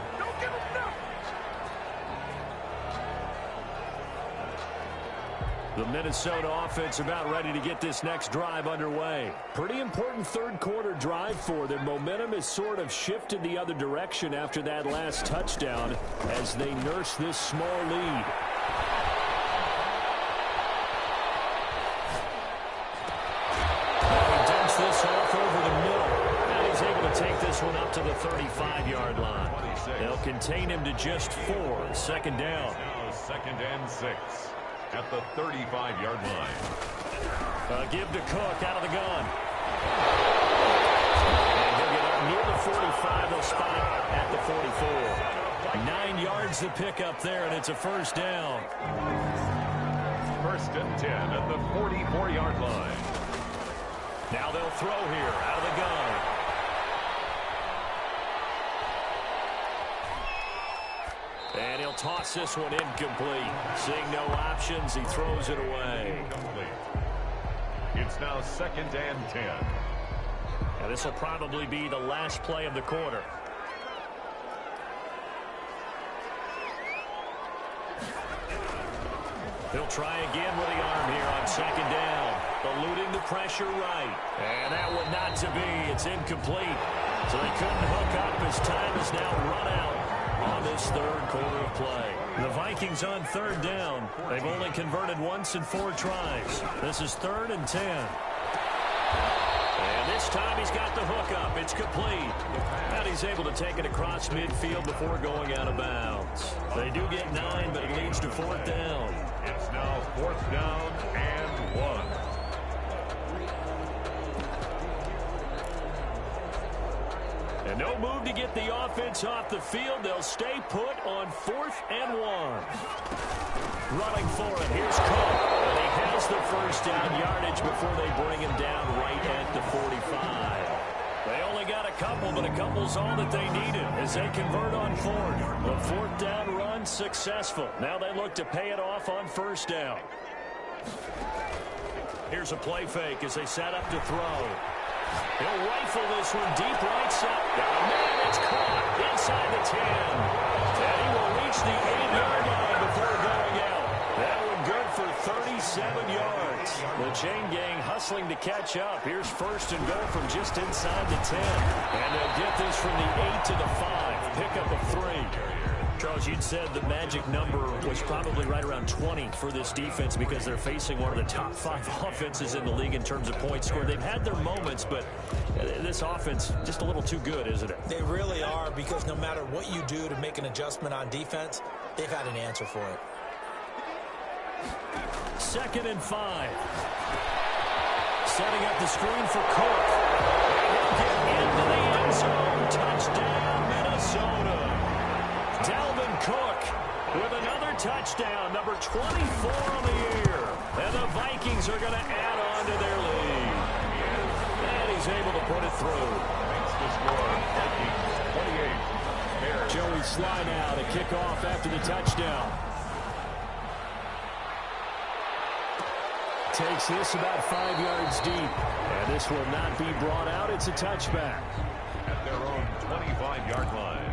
[SPEAKER 5] The Minnesota offense about ready to get this next drive underway.
[SPEAKER 9] Pretty important 3rd quarter drive for them. Momentum has sort of shifted the other direction after that last touchdown as they nurse this small lead.
[SPEAKER 5] He dumps this off over the middle. And he's able to take this one up to the 35-yard line. They'll contain him to just 4. 2nd down.
[SPEAKER 7] Now 2nd and 6 at the 35-yard line.
[SPEAKER 5] Give to Cook out of the gun. And he'll get up near the 45. They'll spot it at the 44. 9 yards to pick up there, and it's a 1st down.
[SPEAKER 7] 1st and 10 at the 44-yard line.
[SPEAKER 5] Now they'll throw here out of the gun. And he'll toss this one incomplete. Seeing no options, he throws it away.
[SPEAKER 7] Incomplete. It's now 2nd and 10.
[SPEAKER 5] And this will probably be the last play of the quarter. He'll try again with the arm here on 2nd down. Eluding the pressure right. And that one not to be. It's incomplete. So they couldn't hook up as time is now run out on this 3rd quarter of play. The Vikings on 3rd down. They've only converted once in 4 tries. This is 3rd and 10. And this time he's got the hook up. It's complete. And he's able to take it across midfield before going out of bounds. They do get 9, but it leads to 4th down.
[SPEAKER 7] It's now 4th down and 1.
[SPEAKER 5] And no move to get the offense off the field. They'll stay put on 4th and 1. Running for it. Here's Cook. And he has the first down yardage before they bring him down right at the 45. They only got a couple, but a couple's all that they needed as they convert on 4th. The 4th down run successful. Now they look to pay it off on 1st down. Here's a play fake as they set up to throw. He'll rifle this one deep right side. Got a man, it's caught inside the 10. And he will reach the 8-yard line before going out. That one good for 37 yards. The chain gang hustling to catch up. Here's 1st and goal from just inside the 10. And they'll get this from the 8 to the 5. Pickup of 3. Charles, you'd said the magic number was probably right around 20 for this defense because they're facing one of the top 5 offenses in the league in terms of points scored. They've had their moments, but this offense just a little too good, isn't it?
[SPEAKER 6] They really are, because no matter what you do to make an adjustment on defense, they've had an answer for it.
[SPEAKER 5] 2nd and 5. Setting up the screen for Cook. He'll get into the end zone. Touchdown, Minnesota. Dalvin Cook with another touchdown, number 24 on the year. And the Vikings are going to add on to their lead. And he's able to put it through.
[SPEAKER 7] Makes the score, Vikings 28.
[SPEAKER 5] Joey Sly now to kick off after the touchdown. Takes this about 5 yards deep. And this will not be brought out. It's a touchback.
[SPEAKER 7] At their own 25-yard line.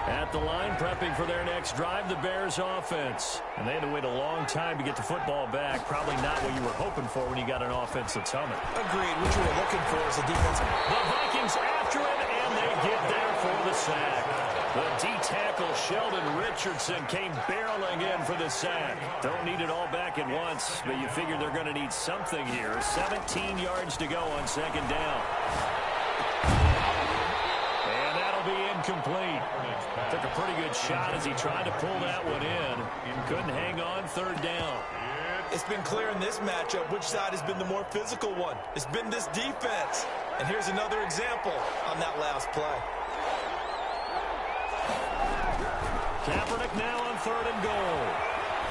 [SPEAKER 5] At the line, prepping for their next drive, the Bears offense. And they had to wait a long time to get the football back. Probably not what you were hoping for when you got an offense that's humming.
[SPEAKER 6] Agreed. What you were looking for is a defensive.
[SPEAKER 5] The Vikings after it, and they get there for the sack. The D-tackle Sheldon Richardson came barreling in for the sack. Don't need it all back at once, but you figure they're going to need something here. 17 yards to go on 2nd down. And that'll be incomplete. Took a pretty good shot as he tried to pull that one in. Couldn't hang on 3rd down.
[SPEAKER 6] It's been clear in this matchup which side has been the more physical one. It's been this defense. And here's another example on that last play.
[SPEAKER 5] Kaepernick now on 3rd and goal.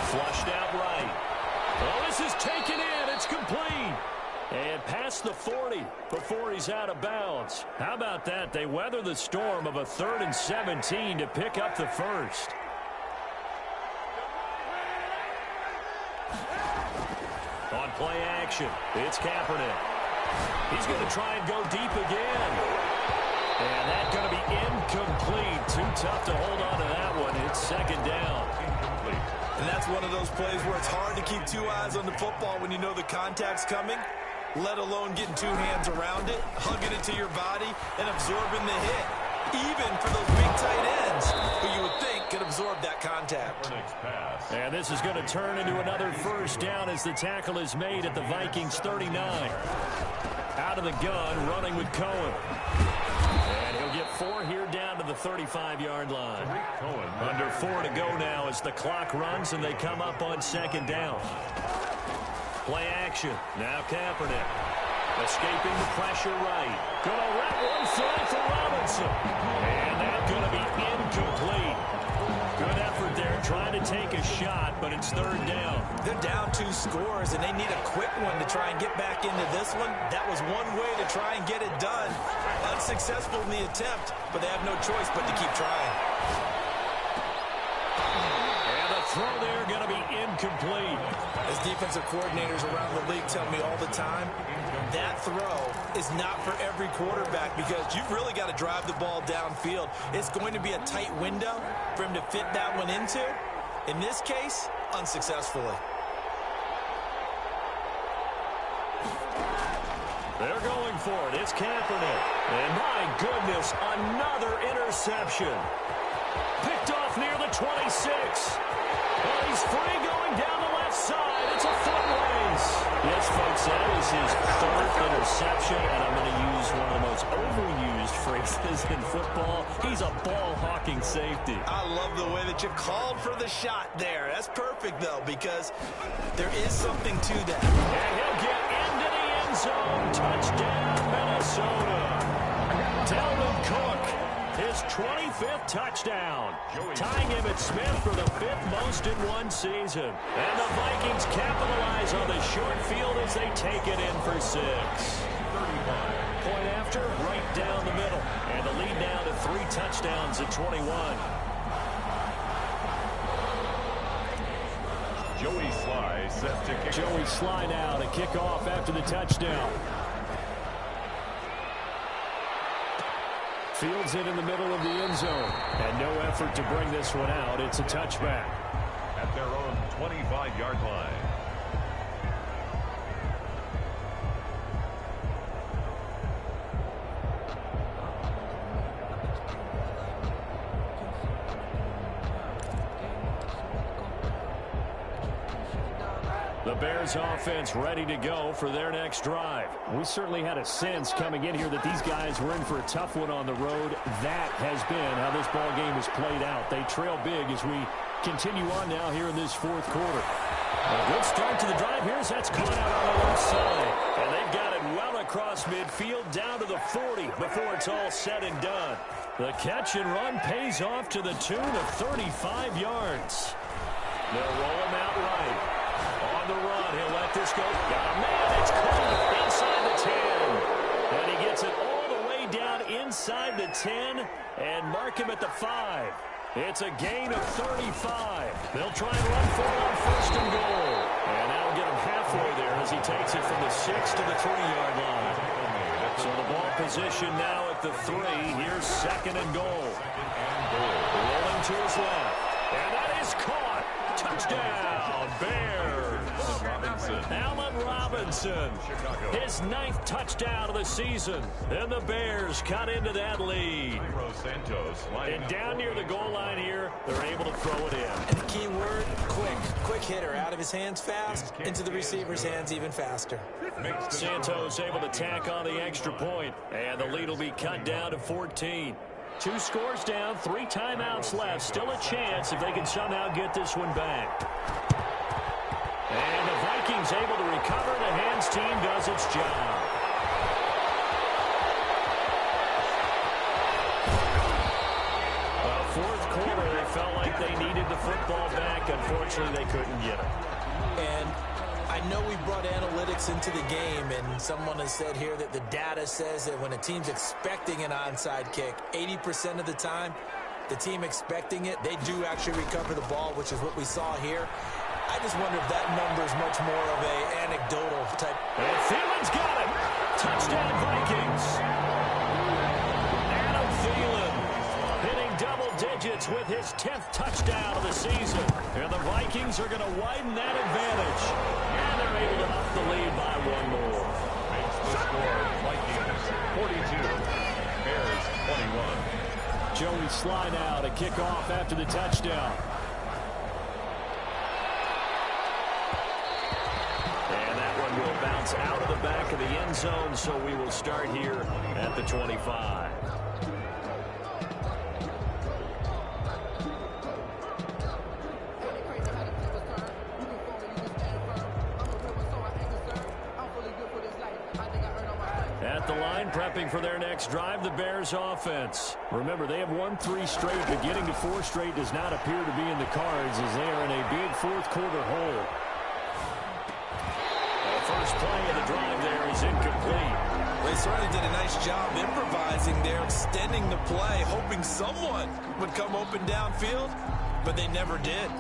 [SPEAKER 5] Flushed out right. Oh, this is taken in. It's complete. And past the 40 before he's out of bounds. How about that? They weather the storm of a 3rd and 17 to pick up the 1st. On play action, it's Kaepernick. He's going to try and go deep again. And that's going to be incomplete. Too tough to hold on to that one. It's 2nd down.
[SPEAKER 7] Incomplete.
[SPEAKER 6] And that's one of those plays where it's hard to keep 2 eyes on the football when you know the contact's coming, let alone getting 2 hands around it, hugging it to your body, and absorbing the hit. Even for those big tight ends who you would think could absorb that contact.
[SPEAKER 5] And this is going to turn into another 1st down as the tackle is made at the Vikings 39. Out of the gun, running with Cohen. And he'll get 4 here down to the 35-yard line. Under 4 to go now as the clock runs and they come up on 2nd down. Play action. Now Kaepernick. Escaping the pressure right. Gonna let one fly for Robinson. And that's gonna be incomplete. Good effort there trying to take a shot, but it's 3rd down.
[SPEAKER 6] They're down 2 scores, and they need a quick one to try and get back into this one. That was one way to try and get it done. Unsuccessful in the attempt, but they have no choice but to keep trying.
[SPEAKER 5] And the throw there going to be incomplete.
[SPEAKER 6] As defensive coordinators around the league tell me all the time, that throw is not for every quarterback because you've really got to drive the ball downfield. It's going to be a tight window for him to fit that one into. In this case, unsuccessfully.
[SPEAKER 5] They're going for it. It's Kaepernick. And my goodness, another interception. Picked off near the 26. Well, he's free going down the left side. It's a foot race. Yes, folks, that is his third interception, and I'm going to use one of the most overused phrases in football. He's a ball-hawking safety.
[SPEAKER 6] I love the way that you called for the shot there. That's perfect, though, because there is something to that.
[SPEAKER 5] And he'll get into the end zone. Touchdown, Minnesota. Dalvin Cook, his 25th touchdown, tying Emmitt Smith for the 5th most in one season. And the Vikings capitalize on the short field as they take it in for 6. 35. Point after, right down the middle. And the lead now to 3 touchdowns at 21.
[SPEAKER 7] Joey Sly set to kick.
[SPEAKER 5] Joey Sly now to kick off after the touchdown. Fields it in the middle of the end zone. And no effort to bring this one out. It's a touchback.
[SPEAKER 7] At their own 25-yard line.
[SPEAKER 5] The Bears offense ready to go for their next drive. We certainly had a sense coming in here that these guys were in for a tough one on the road. That has been how this ball game has played out. They trail big as we continue on now here in this 4th quarter. A good start to the drive. Here's that's caught out on the left side. And they've got it well across midfield down to the 40 before it's all said and done. The catch and run pays off to the tune of 35 yards. They'll roll him out right. On the run, he'll let this go. Got a man, it's caught inside the 10. And he gets it all the way down inside the 10 and mark him at the 5. It's a gain of 35. They'll try and run for it on 1st and goal. And that'll get him halfway there as he takes it from the 6 to the 3-yard line. So the ball position now at the 3. Here's 2nd and goal. Rolling to his left. And that is caught. Touchdown, Bears. Allen Robinson, his 9th touchdown of the season. And the Bears cut into that lead. And down near the goal line here, they're able to throw it in.
[SPEAKER 6] And the key word, quick. Quick hitter. Out of his hands fast, into the receiver's hands even faster.
[SPEAKER 5] Santos able to tack on the extra point. And the lead will be cut down to 14. 2 scores down, 3 timeouts left. Still a chance if they can somehow get this one back. And the Vikings able to recover. The hands team does its job. Well, 4th quarter, they felt like they needed the football back. Unfortunately, they couldn't get it.
[SPEAKER 6] And I know we brought analytics into the game, and someone has said here that the data says that when a team's expecting an onside kick, 80% of the time, the team expecting it, they do actually recover the ball, which is what we saw here. I just wonder if that number is much more of a anecdotal type.
[SPEAKER 5] And Thielen's got it. Touchdown, Vikings. Adam Thielen hitting double digits with his 10th touchdown of the season. And the Vikings are going to widen that advantage. And they're able to up the lead by 1 more.
[SPEAKER 7] Makes the score Vikings 42, Bears 21.
[SPEAKER 5] Joey Sly now to kick off after the touchdown. And that one will bounce out of the back of the end zone, so we will start here at the 25. At the line, prepping for their next drive, the Bears offense. Remember, they have won 3 straight, but getting to 4 straight does not appear to be in the cards as they are in a big 4th quarter hole. The first play of the drive there is incomplete.
[SPEAKER 6] They certainly did a nice job improvising there, extending the play, hoping someone would come open downfield, but they never did.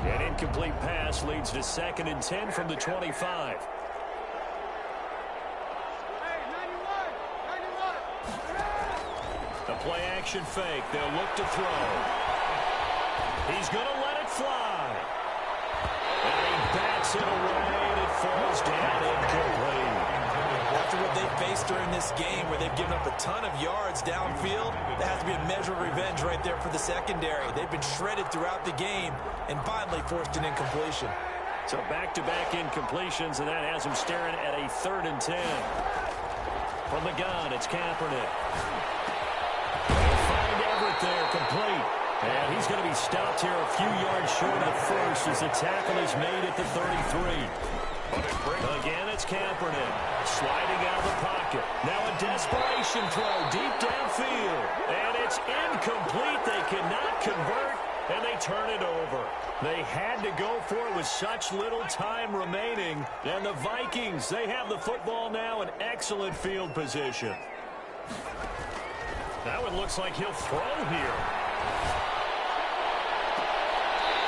[SPEAKER 5] An incomplete pass leads to 2nd and 10 from the 25. A play action fake. They'll look to throw. He's going to let it fly. And he bats it away, and it falls down incomplete.
[SPEAKER 6] After what they faced during this game where they've given up a ton of yards downfield. That has to be a measure of revenge right there for the secondary. They've been shredded throughout the game and finally forced an incompletion.
[SPEAKER 5] So back-to-back incompletions, and that has him staring at a 3rd and 10. From the gun, it's Kaepernick. They'll find Everett there, complete. And he's going to be stopped here a few yards short of the first as the tackle is made at the 33. Again, it's Kaepernick sliding out of the pocket. Now a desperation throw deep downfield. And it's incomplete. They cannot convert, and they turn it over. They had to go for it with such little time remaining. And the Vikings, they have the football now in excellent field position. That one looks like he'll throw here.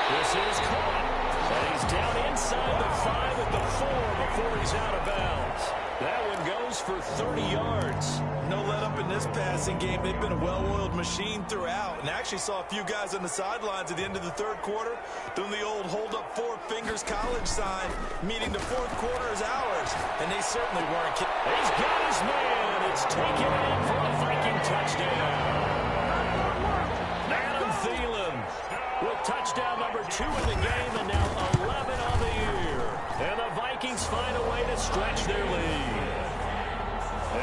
[SPEAKER 5] This is caught. And he's down inside the 5 at the 4 before he's out of bounds. That one goes for 30 yards.
[SPEAKER 6] No let up in this passing game. They've been a well-oiled machine throughout. And I actually saw a few guys on the sidelines at the end of the 3rd quarter doing the old hold up 4 fingers college sign, meaning the 4th quarter is ours. And they certainly weren't kidding.
[SPEAKER 5] He's got his man. It's taken in for a Viking touchdown. Adam Thielen with touchdown number 2 in the game, and now 11 on the year. And the Vikings find a way to stretch their lead.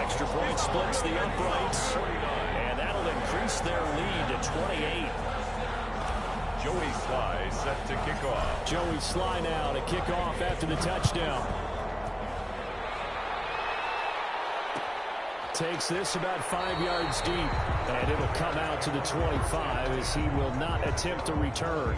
[SPEAKER 5] Extra point splits the uprights, and that'll increase their lead to 28.
[SPEAKER 7] Joey Sly set to kick off.
[SPEAKER 9] Joey Sly now to kick off after the touchdown. Takes this about 5 yards deep, and it'll come out to the 25 as he will not attempt to return.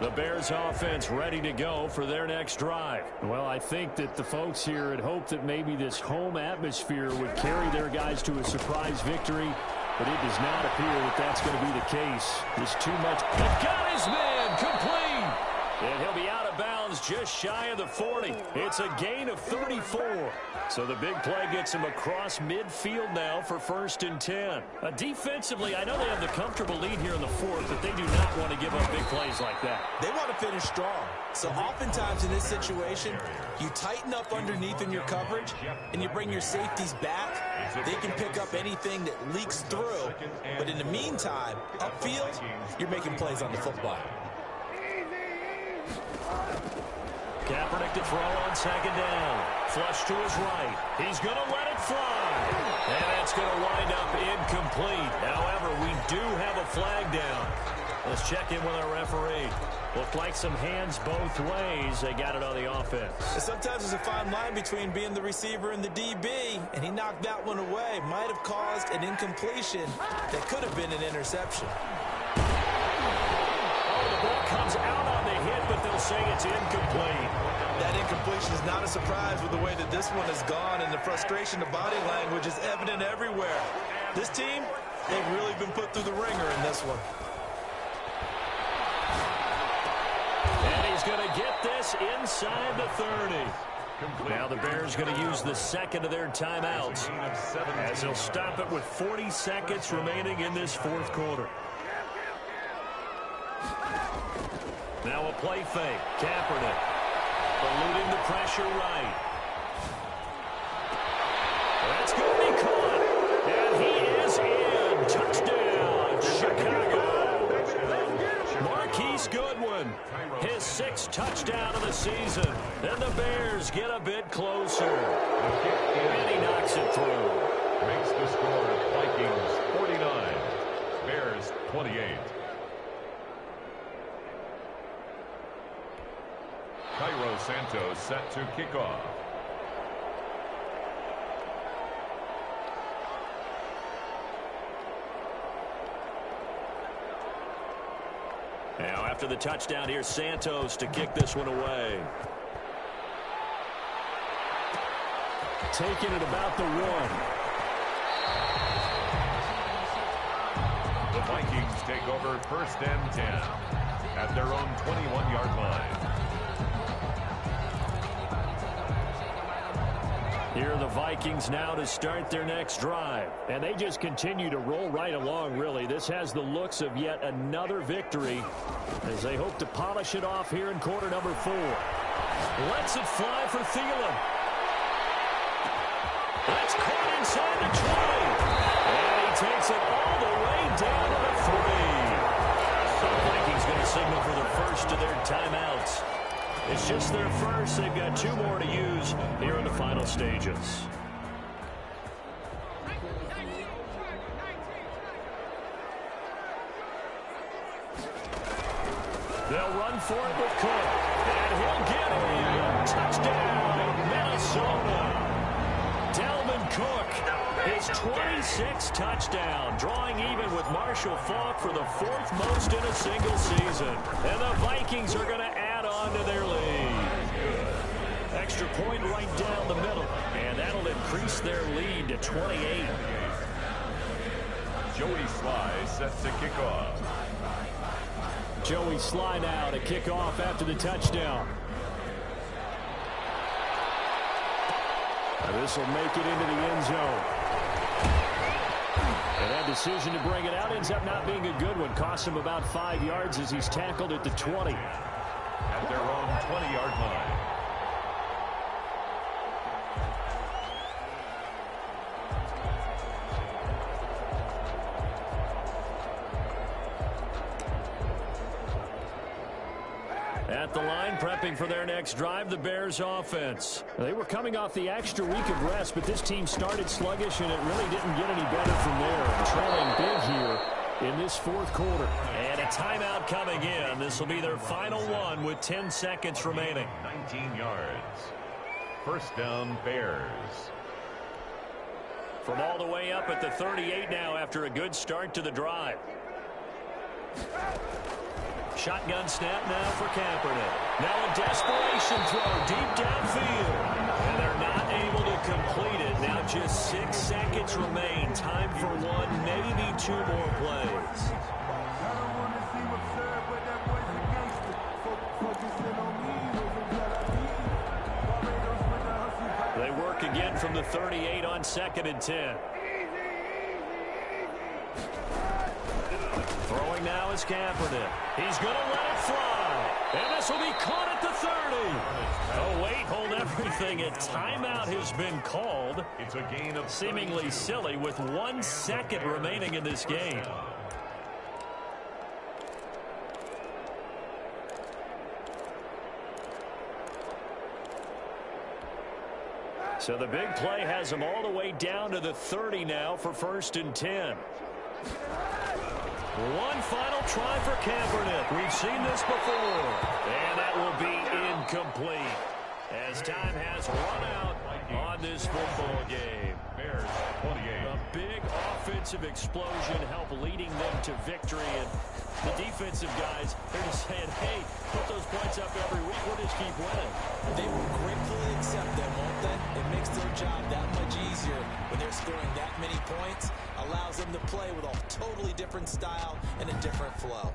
[SPEAKER 9] The Bears offense ready to go for their next drive. Well, I think that the folks here had hoped that maybe this home atmosphere would carry their guys to a surprise victory, but it does not appear that that's going to be the case. There's too much. They've got his man complete. And he'll be out of bounds just shy of the 40. It's a gain of 34. So the big play gets him across midfield now for 1st and 10. Defensively, I know they have the comfortable lead here in the 4th, but they do not want to give up big plays like that.
[SPEAKER 6] They want to finish strong. So oftentimes in this situation, you tighten up underneath in your coverage, and you bring your safeties back. They can pick up anything that leaks through. But in the meantime, upfield, you're making plays on the football.
[SPEAKER 5] Kaepernick to throw on 2nd down. Flush to his right. He's going to let it fly. And that's going to wind up incomplete. However, we do have a flag down. Let's check in with our referee. Looked like some hands both ways. They got it on the offense.
[SPEAKER 6] Sometimes there's a fine line between being the receiver and the DB, and he knocked that one away. Might have caused an incompletion that could have been an interception.
[SPEAKER 5] The ball comes out on the hit, but they'll say it's incomplete.
[SPEAKER 6] That incompletion is not a surprise with the way that this one has gone, and the frustration of body language is evident everywhere. This team, they've really been put through the ringer in this one.
[SPEAKER 5] And he's going to get this inside the 30. Now the Bears going to use the 2nd of their timeouts as they'll stop it with 40 seconds remaining in this 4th quarter. Now a play fake. Kaepernick eluding the pressure right. That's going to be caught. And he is in. Touchdown, Chicago. Marquise Goodwin, his 6th touchdown of the season. And the Bears get a bit closer. And he knocks it through.
[SPEAKER 7] Makes the score Vikings 49, Bears 28. Cairo Santos set to kick off.
[SPEAKER 5] Now after the touchdown, here's Santos to kick this one away.
[SPEAKER 9] Taking it about the 1.
[SPEAKER 7] The Vikings take over 1st and 10 at their own 21-yard line.
[SPEAKER 5] Here are the Vikings now to start their next drive. And they just continue to roll right along, really. This has the looks of yet another victory as they hope to polish it off here in quarter number 4. Lets it fly for Thielen. That's caught inside the 20. And he takes it all the way down to the 3. So the Vikings going to signal for the first of their timeouts. It's just their first. They've got 2 more to use here in the final stages. They'll run for it with Cook. And he'll get it. Touchdown, Minnesota. Dalvin Cook, his 26th touchdown, drawing even with Marshall Faulk for the 4th most in a single season. And the Vikings are going to add on to their lead. Extra point right down the middle, and that'll increase their lead to 28.
[SPEAKER 7] Joey Sly set to kick off.
[SPEAKER 5] Joey Sly now to kick off after the touchdown. This will make it into the end zone. And that decision to bring it out ends up not being a good one. Cost him about 5 yards as he's tackled at the 20.
[SPEAKER 7] At their own 20-yard line.
[SPEAKER 5] At the line, prepping for their next drive, the Bears offense. They were coming off the extra week of rest, but this team started sluggish, and it really didn't get any better from there. And trailing big here in this 4th quarter. And a timeout coming in. This will be their final one with 10 seconds remaining.
[SPEAKER 7] 19 yards. First down, Bears.
[SPEAKER 5] From all the way up at the 38 now after a good start to the drive. Shotgun snap now for Kaepernick. Now a desperation throw deep downfield. And they're not able to complete it. Now just 6 seconds remain. Time for 1, maybe 2 more plays. They work again from the 38 on 2nd and 10. Throwing now is Kaepernick. He's going to let it fly. And this will be caught at the 30. Oh, wait, hold everything. A timeout has been called.
[SPEAKER 7] It's a gain of
[SPEAKER 5] seemingly silly with 1 second remaining in this game. So the big play has them all the way down to the 30 now for 1st and 10. One final try for Kaepernick. We've seen this before. And that will be incomplete as time has run out on this football game.
[SPEAKER 7] Bears 28.
[SPEAKER 5] A big offensive explosion helped leading them to victory. And the defensive guys, they're just saying, hey, put those points up every week. We'll just keep winning.
[SPEAKER 10] They will gratefully accept them, won't they? It makes their job that much easier when they're scoring that many points. Allows them to play with a totally different style and a different flow.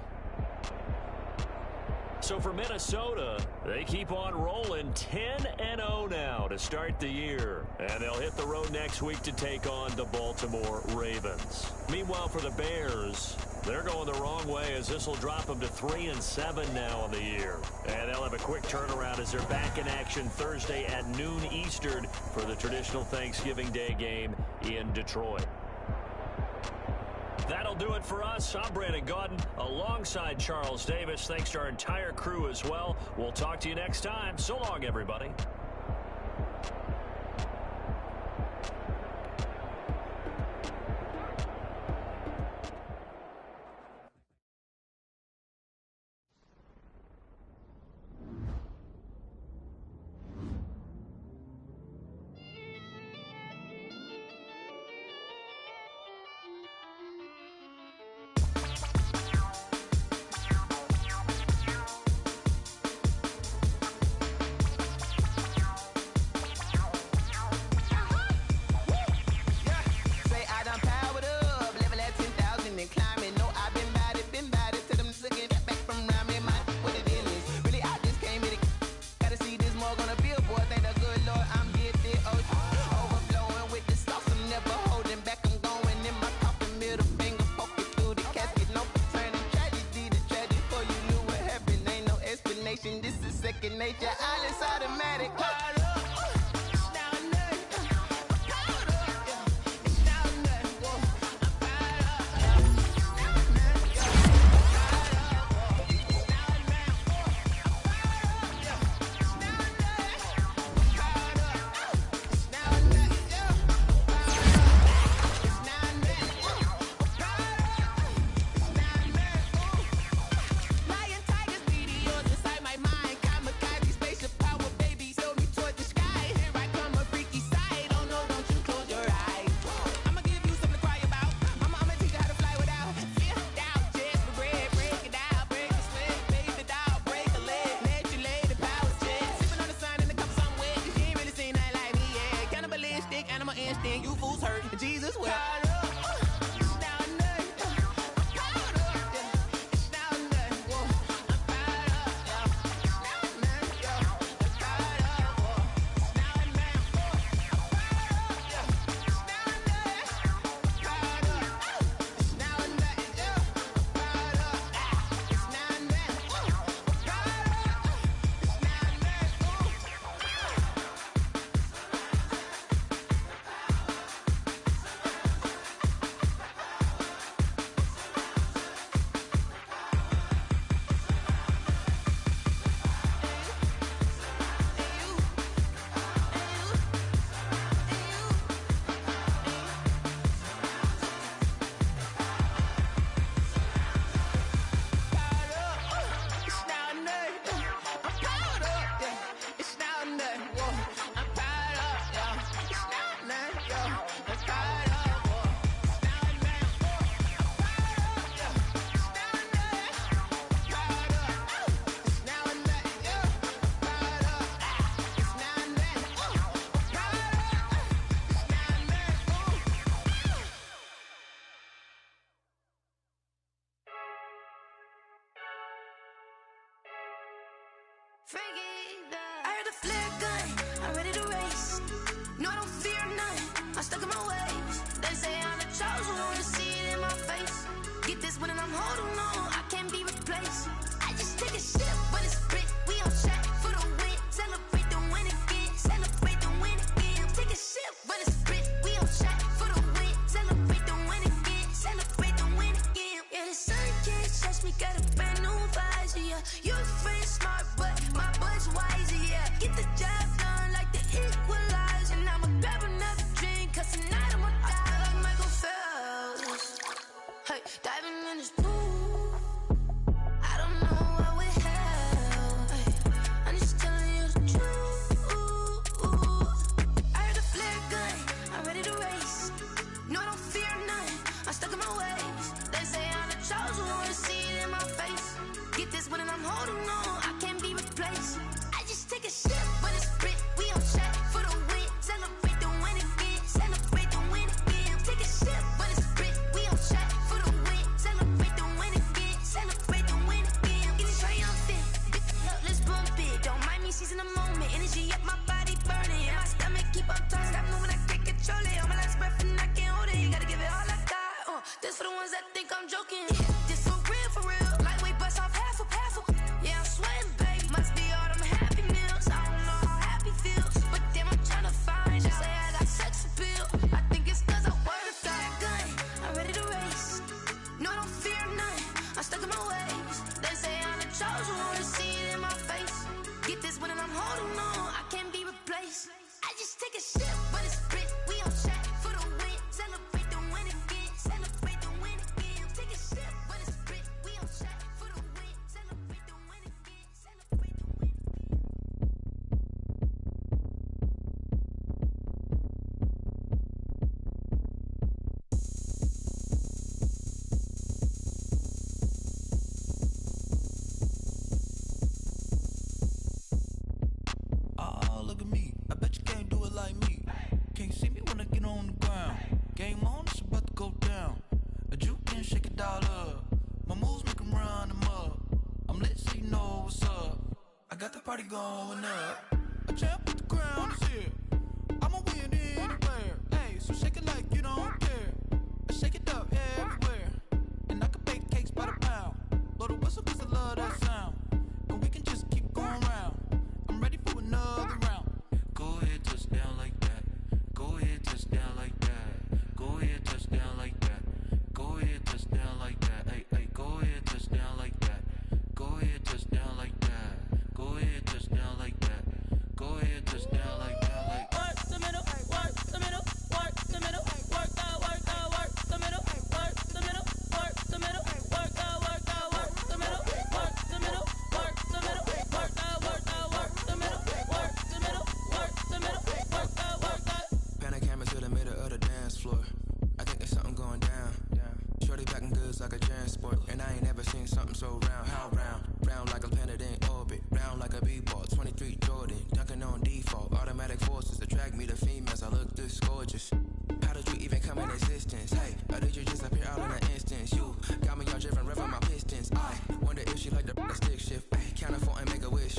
[SPEAKER 5] So for Minnesota, they keep on rolling 10-0 now to start the year. And they'll hit the road next week to take on the Baltimore Ravens. Meanwhile, for the Bears, they're going the wrong way as this will drop them to 3-7 now on the year. And they'll have a quick turnaround as they're back in action Thursday at noon Eastern for the traditional Thanksgiving Day game in Detroit. That'll do it for us. I'm Brandon Gaudin alongside Charles Davis. Thanks to our entire crew as well. We'll talk to you next time. So long, everybody.
[SPEAKER 3] make your eyelids automatic. You fools hurt, Jesus will.
[SPEAKER 11] I heard the flare gun, I'm ready to race. No, I don't fear none, I'm stuck in my ways. They say I'm the chosen one, to see it in my face. Get this one and I'm holding on, I can't be replaced. I just take a sip, but it's split, we on track for the win. Celebrate the win again, celebrate the win again. Take a sip, but it's split, we on track for the win. Celebrate the win again, celebrate the win again. Yeah, the sun can't touch me, got a brand new visor, yeah. You're friend smart, but my bud's wiser, yeah. Get the job done like the equalizer. And I'ma grab another drink, cause tonight I'ma die like Michael Phelps. Hey, diving in this pool, I don't know what we have. Hey, I'm just telling you the truth. I heard a flare gun, I'm ready to race. No, I don't fear none, I'm stuck in my ways. They say I'm the chosen one, to see it in my face. Get this one and I'm holding on, I can't be replaced. I just take a sip, but it's split, we on track for the win. Celebrate the win again, celebrate the win again. Take a sip, but it's split, we on track for the win. Celebrate the win again, celebrate the win again. Get it triumphant, let's bump it. Don't mind me seizing the moment, energy up my body burning. And my stomach keep on turning, stop moving, I can't control it. On my last breath and I can't hold it, you gotta give it all I got. This for the ones that think I'm joking. This for real, lightweight bust off half a. Yeah, I'm sweating, baby, must be all them happy meals. I don't know how happy feels, but damn, I'm trying to find out. Say I got sex appeal, I think it's cause I work a fire gun, I'm ready to race. No, I don't fear none, I'm stuck in my ways. They say I'm the chosen one, to see it in my face. Get this one and I'm holding on, I can't be replaced. I just take a sip, but it's split, we on track for the win. Celebrate the win again, celebrate the win again. Take a sip, but it's split, we on track for the win. Celebrate the win again, celebrate the win again.
[SPEAKER 12] Oh, look at me. I bet you can't do it like me. Can't see me when I get on the ground. Game on, it's about to go down. A juke and shake it all up. My moves make them run them up. I'm lit so you know what's up. I got the party going up. A champ with the crown is here. I'ma win anywhere. Hey, so shake it like you don't care. I shake it up everywhere. And I can bake cakes by the pound. Blow the whistle cause I love that sound. And we can just keep going round.
[SPEAKER 13] Stacking goods like a transport, and I ain't never seen something so round. How round? Round like a planet in orbit, round like a b-ball. 23 Jordan, dunking on default. Automatic forces attract me to females. I look this gorgeous. How did you even come in existence? Hey, or did you just appear out in an instance? You got me all driven, revving my pistons. I wonder if she like the stick shift. Ay, count her 4 and make a wish.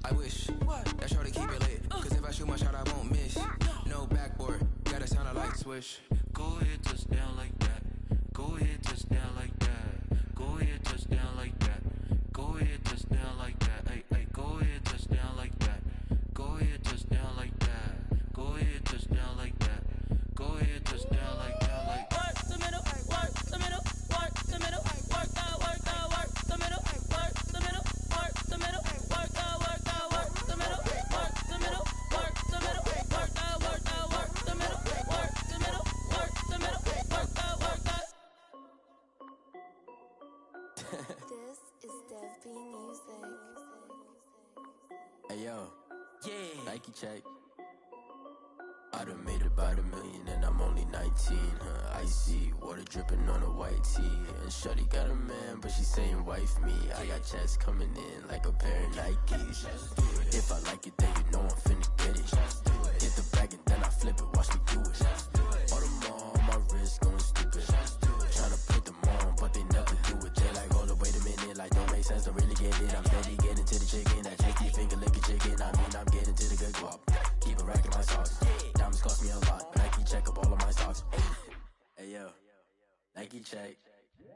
[SPEAKER 13] I wish that shorty keep it lit. Cause if I shoot my shot, I won't miss. No backboard, gotta sound a light switch.
[SPEAKER 12] Go ahead, touch down like that. Go ahead, touch down like that. Go ahead, touch down like that. Go ahead, touch down like that. Hey, hey, go ahead, touch down like that. Go ahead, touch down like that. Go ahead, touch down like that. Go ahead, touch down like that. Like
[SPEAKER 14] work the middle, work the middle, work the middle, work that, work the middle, work the middle, work the middle, work that, work the middle, work the middle, work the middle, work that, work the middle, work the middle, work the middle, work that, work that.
[SPEAKER 11] This is Dev B Music.
[SPEAKER 15] Hey yo, yeah, Nike check. I done made about $1 million and I'm only 19. Icy water dripping on a white tee. And shorty got a man, but she saying wife me. I got checks coming in like a pair of Nikes. If I like it, then you know I'm finna get it. Hit the bag and then I flip it, watch me do it. All them on my wrist going stupid. Tryna put them on, but they never do it. They like, hold up, wait a minute, like don't make sense, don't really get it. I'm steady getting to the chicken, that tasty finger licking chicken. I mean, I'm getting to the good guap. Keep a rack in my socks. Diamonds cost me a lot. Nike check up all of my stocks. Hey yo, Nike check.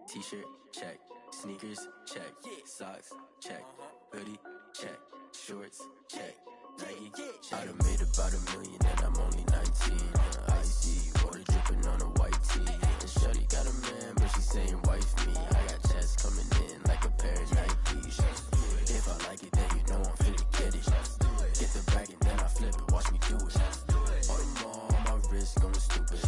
[SPEAKER 15] T-shirt check. Sneakers check. Socks check. Hoodie check. Shorts check. Nike I done made about $1 million and I'm only 19. Icy water dripping on a white tee. And shorty got a man, but she saying wife me. I got checks coming in like a pair of Nikes. If I like it, then you know I'm finna get it. Get the bag and then I flip it, watch me do it. All them on my wrist going stupid.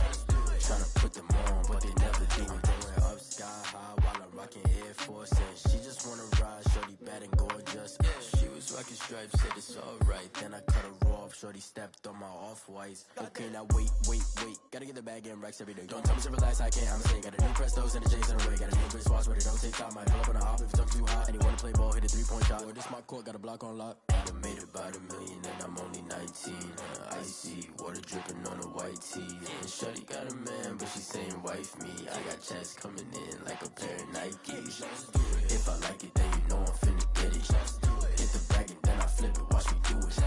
[SPEAKER 15] Tryna put them on, but they never do it. Going up sky high while I'm rocking Air Force. And she just wanna ride, shorty bad and gorgeous. She was rocking stripes, said it's alright. Then I cut her off, shorty stepped on my off-whites. Okay, now wait. Gotta get the bag and racks every day. Don't tell me to relax, I can't, I'm saying. Got a new Prestos and a J's in a way. Got a new Chris Foss, but it don't take time. Might pull up on a hop if it talks too hot. And you wanna play ball, hit a 3-point shot. Or this my court, got a block on lock. I done made about $1 million and I'm only 19. Icy water dripping on a white tee. And shorty got a man, but she saying wife me. I got checks coming in like a pair of Nikes. If I like it, then you know I'm finna get it. Hit the bag and then I flip it, watch me do it.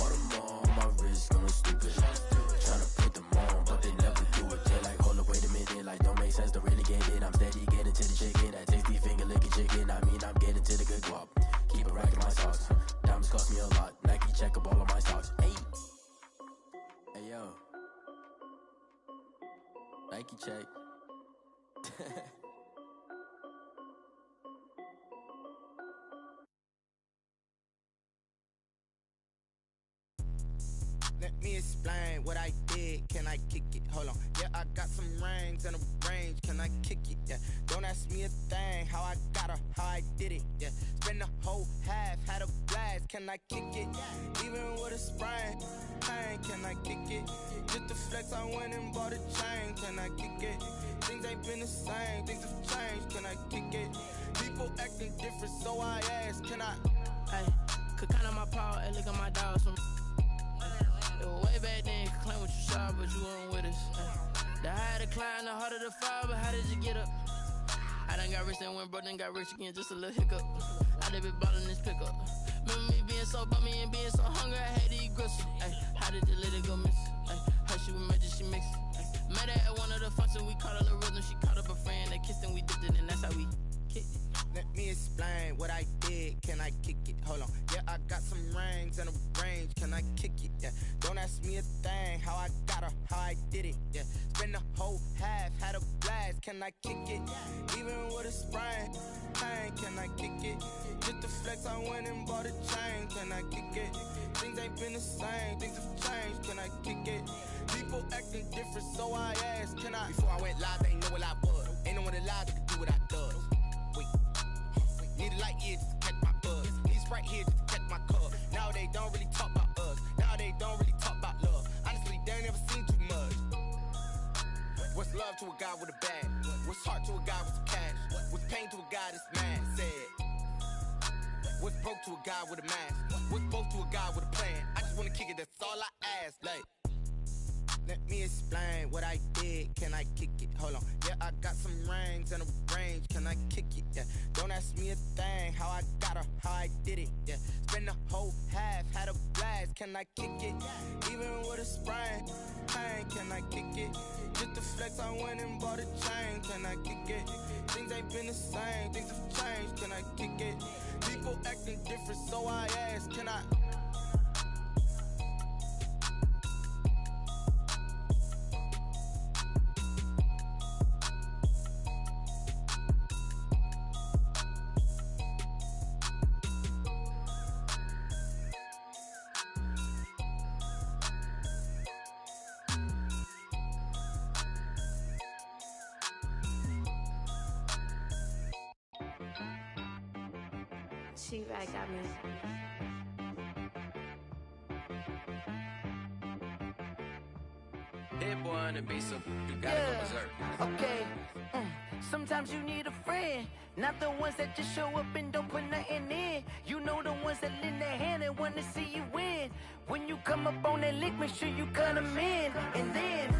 [SPEAKER 15] All them on my wrist going stupid. Tryna put them on, but they never do it. They like, hold up, wait a minute, like don't make sense, don't really get it. I'm steady getting to the chicken, that tasty finger licking chicken. I mean, I'm getting to the good guap. Keep a rack in my socks. Diamonds cost me a lot. Nike check up all of my stocks. Hey yo, Nike check.
[SPEAKER 3] Let me explain what I did. Can I kick it? Hold on. Yeah, I got some rings and a range. Can I kick it? Yeah. Don't ask me a thing. How I got her, how I did it. Yeah. Spend the whole half, had a blast. Can I kick it? Even with a sprain. Pain, can I kick it? Just to flex, I went and bought a chain. Can I kick it? Things ain't been the same. Things have changed. Can I kick it? People acting different, so I ask. Can I?
[SPEAKER 14] Hey, could count on my power and look at my dogs from. It was way back then, you could claim what you saw, but you weren't with us. The higher the climb, the harder the fall, but how did you get up? I done got rich, then went broke, then got rich again, just a little hiccup. I done been ballin' this pickup. Remember me being so bummy and being so hungry, I had to eat gristle. Ay, how did the little go miss? Ay, her she was magic, she mixed. Met her at one of the functions, we caught a little rhythm, she caught up a friend, they kissed and we dipped it, and that's how we kicked it.
[SPEAKER 3] Let me explain what I did. Can I kick it? Hold on. Yeah, I got some rings and a range. Can I kick it? Yeah. Don't ask me a thing. How I got her, how I did it. Yeah. Spend the whole half, had a blast. Can I kick it? Even with a sprain. Pain, can I kick it? Just to flex, I went and bought a chain. Can I kick it? Things ain't been the same. Things have changed. Can I kick it? People acting different, so I asked. Can I? Before I went live, they ain't know what I was. Ain't no one alive that could do what I does. Need a light here just to catch my buzz. Need Sprite here just to catch my cup. Now they don't really talk about us. Now they don't really talk about love. Honestly, they ain't never seen too much. What's love to a guy with a bag?
[SPEAKER 16] What's heart to a guy with some cash? What's pain to a guy that's mad? Said. What's broke to a guy with a mask? What's both to a guy with a plan? I just wanna kick it, that's all I ask. Like, let me explain what I did. Can I kick it? Hold on. Yeah, I got some rings and a range. Can I kick it? Yeah. Don't ask me a thing. How I got her, how I did it. Yeah. Spend the whole half, had a blast. Can I kick it? Even with a sprain. Pain, can I kick it? Just to flex, I went and bought a chain. Can I kick it? Things ain't been the same. Things have changed. Can I kick it? People acting different, so I ask, can I?
[SPEAKER 11] She right got me.
[SPEAKER 15] Hit boy on the beat, so you gotta go berserk.
[SPEAKER 17] Okay. Sometimes you need a friend, not the ones that just show up and don't put nothing in. You know the ones that lend their hand and wanna see you win. When you come up on that lick, make sure you cut them in. And then,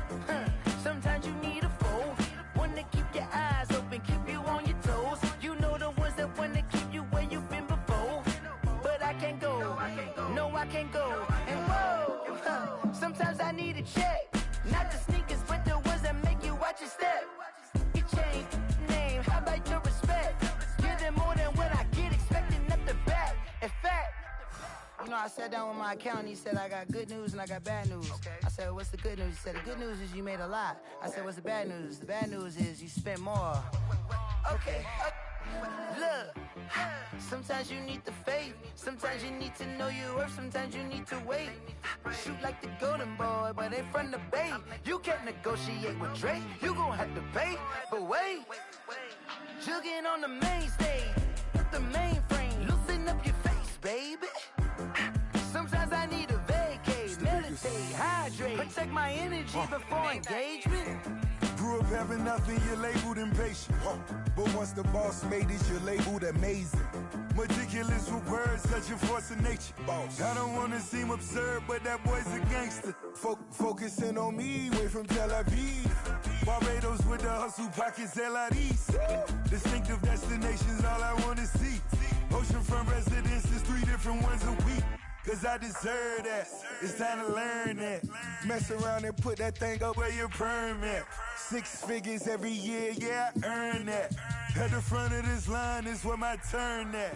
[SPEAKER 17] sometimes you need a foe, one to keep your eyes open, keep you on your toes. You know the ones that wanna keep you where you've been before. But I can't go, no I can't go. And whoa, sometimes I need a check. Not the sneakers, but the ones that make you watch your step. You change name, how about your respect? Give them more than what I get, expecting up the back. In fact, you know, I sat down with my accountant, he said, I got good news and I got bad news. I said, what's the good news? He said, the good news is you made a lot. I said, what's the bad news? The bad news is you spent more. Okay. Look, sometimes you need the faith, sometimes you need to know your worth, sometimes you need to wait. Shoot like the golden boy, but ain't from the bay. You can't negotiate with Drake, you gon' have to pay. But wait, jugging on the main stage, the mainframe, loosen up your face, baby. Sometimes I need a vacate, meditate, hydrate, protect my energy before engagement.
[SPEAKER 18] Grew up having nothing, you're labeled impatient. But once the boss made it, you're labeled amazing. Meticulous with words, such a force of nature. I don't wanna seem absurd, but that boy's a gangster. Focusing on me, way from Tel Aviv. Barbados with the hustle pockets, LIDs. Distinctive destinations, all I wanna see. Oceanfront residences, 3 different ones a week. Cause I deserve that, it's time to learn that. Mess around and put that thing up where your permit. 6 figures every year, yeah, I earn that. At the front of this line is where my turn at.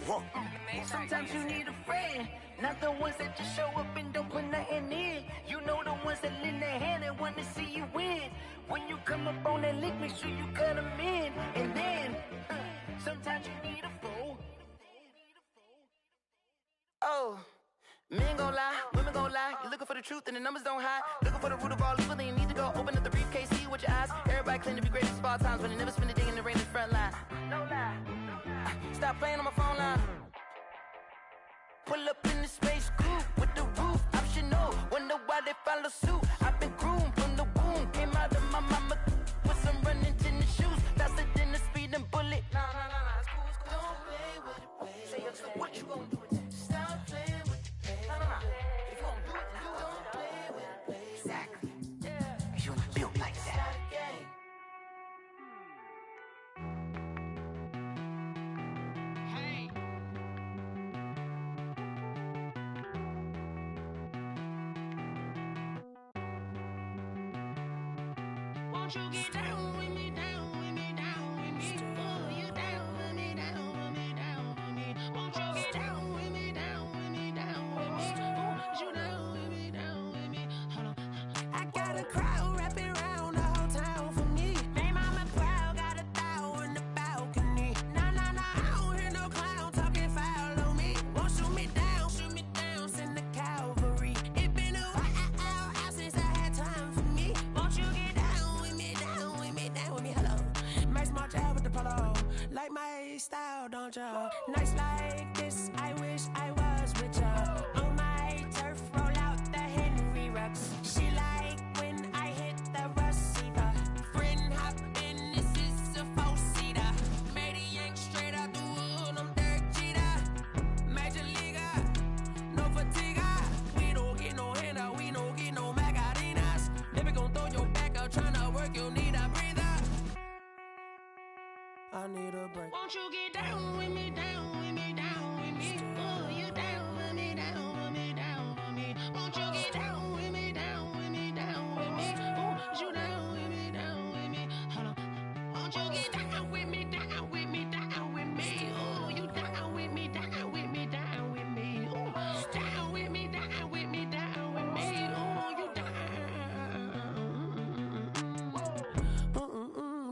[SPEAKER 17] Sometimes you need a friend, not the ones that just show up and don't put nothing in. You know the ones that lend their hand and want to see you win. When you come up on that lick, make sure you cut them in. And then, sometimes you need a foe. Oh. Men gon' lie, women gon' lie. You're looking for the truth and the numbers don't hide. Looking for the root of all evil, then you need to go open up the briefcase, see with your eyes. Everybody claim to be great at small times, but they never spend a day in the rain in the front line. No lie. Stop playing on my phone line. Pull up in the space coupe with the roof optional. Wonder why they follow suit. I've been groomed from the womb. Came out of my mama with some running tennis shoes. Faster than the speeding bullet. Nah, it's cool, it's cool. Don't play with it, play. Say so what you gon' do? Stop playing. If you gon' do it, then don't play with it, play. Exactly. Yeah. You built like that.
[SPEAKER 11] Hey. Won't you get down with me, down with me, down with me? Pull you down with me, down with me, down with me. Won't you get down with me, down with me, down with me? Won't you down with me, down with me? Hold on. I got a crowd wrapping around the whole town for me. Name on my crowd, got a thou in the balcony. Nah, I don't hear no clown talking foul on me. Won't shoot me down, send the cavalry. It been a while since I had time for me. Won't you get down with me, down with me, down with me? Hello. Max March out with the polo. Like my style, don't ya? Nights like this, I wish I was with ya. On my turf, roll out the Henry Rux. She like when I hit the receiver. Friend hop in, this is a
[SPEAKER 2] need a break.
[SPEAKER 14] Won't you get down with me, down with me, down with me? Oh, you down with me, down with me, down with me. Won't you get down with me, down with me, down with me? Oh, you down with me, down with me. Hold on. Won't you get down with me, down with me, down with me? Oh, you down with me, down with me, down with me. Oh, down with me, down with me, down with me. Oh, you down.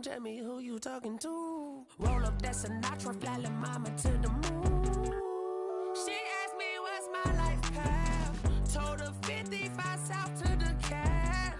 [SPEAKER 2] Tell me who you talking to. Roll up that Sinatra, fly la mama to the moon. She asked me what's my life path. Told her 55 south to the cat.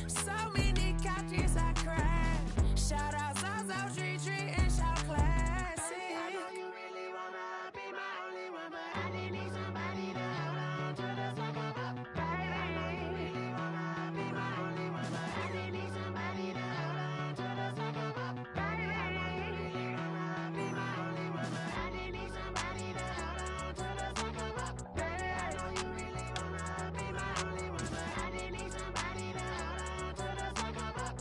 [SPEAKER 2] So many couches I cried. Shout out Zazo, Tree and Shout Classic. I know you really wanna be my only one, but I didn't need somebody to hold on to the second up. Baby, I know you really wanna be my only one, but I didn't need somebody to hold on to the second up. Baby, I know you really wanna be my only one, but I didn't need somebody to hold on to the second up. Baby, I know you really wanna be my only one, but I didn't need somebody to hold on to the second up.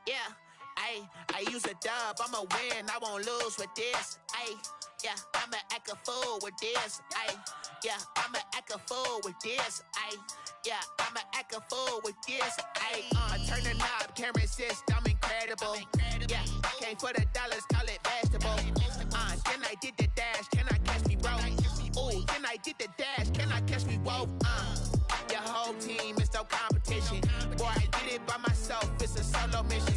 [SPEAKER 16] Yeah, I use a dub, I'ma win, I won't lose with this. Yeah, I'ma act a fool with this. Yeah, I'ma act a fool with this. Yeah, I'ma act a fool with this. I turn the knob, can't resist, I'm incredible. Yeah, came for the dollars, call it vegetable. Then I did the dash, can I catch me, bro? Ooh, then I did the dash, can I catch me, whoa? Your whole team is no competition. Boy, I did it by myself, it's a solo mission.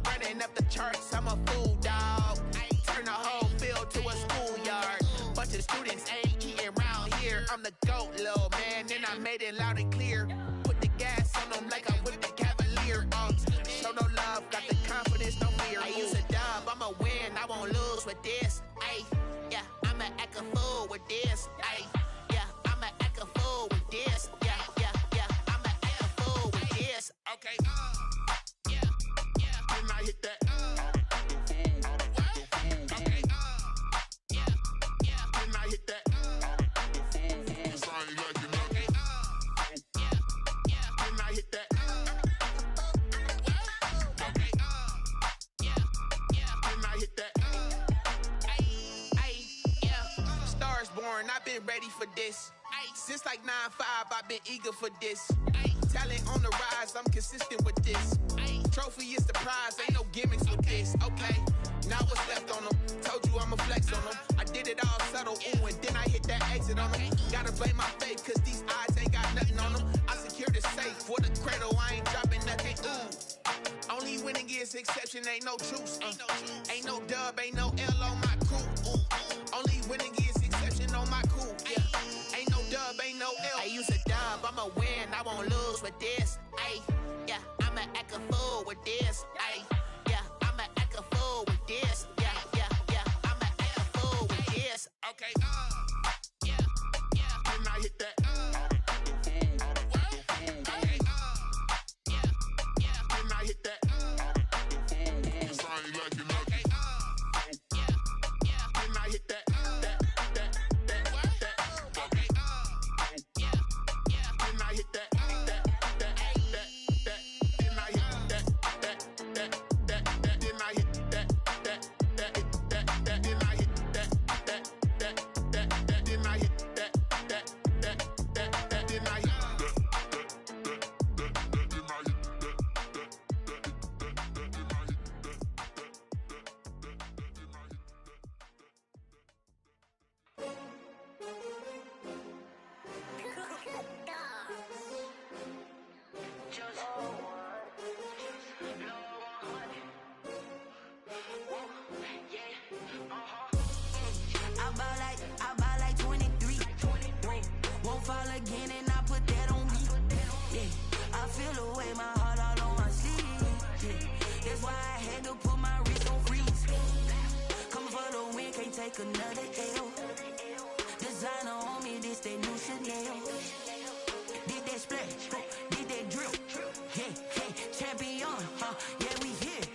[SPEAKER 16] Running up the charts, I'm a fool, dog. Turn the whole field to a schoolyard. Bunch of students ain't eating round here. I'm the GOAT, little man, and I made it loud and clear. Put the gas on them like I whipped the Cavalier. Show no love, got the confidence, no fear. I use a dub, I'ma win, I won't lose with this. Yeah, I'ma act a fool with this. Yeah, I'ma act a fool with this. Yeah, I'ma act a fool with this. Okay, yeah, then I hit that. Okay, yeah, then I hit that. Cause I ain't like it, okay, yeah, then I hit that. Okay, yeah, then I hit that. Yeah, Stars born, I've been ready for this. Since like 9-5, I've been eager for this. Talent on the rise, I'm consistent with this. Trophy is the prize, ain't no gimmicks with this. Okay, now what's left on them? Told you I'ma flex on them. I did it all subtle, ooh, and then I hit that exit on them. Gotta blame my faith, cause these eyes ain't got nothing on them. I secured the safe for the cradle, I ain't dropping nothing, ooh. Only winning is exception, ain't no truce. Ain't no dub, ain't no L on my crew. Ooh. Only winning is exception on my crew. Yeah, ain't no dub, ain't no L. I use a dub, I'ma win, I won't lose with this. Yeah, I'ma act a fool with this. Yeah, I'ma act a fool with this. Yeah, I'ma act a fool with this. Okay, yeah, then I hit that. Okay, yeah, then I hit that. Cause I ain't like it, okay, yeah, then I hit that. Okay, yeah, then I hit that.
[SPEAKER 11] I buy like 23. Won't fall again and I put that on me. Yeah, I feel the way, my heart all on my sleeve. Yeah, that's why I had to put my wrist on freeze. Coming for the win, can't take another L. Designer on me, this that new Chanel. Did that splash, did that drill. Yeah, champion, yeah, we here.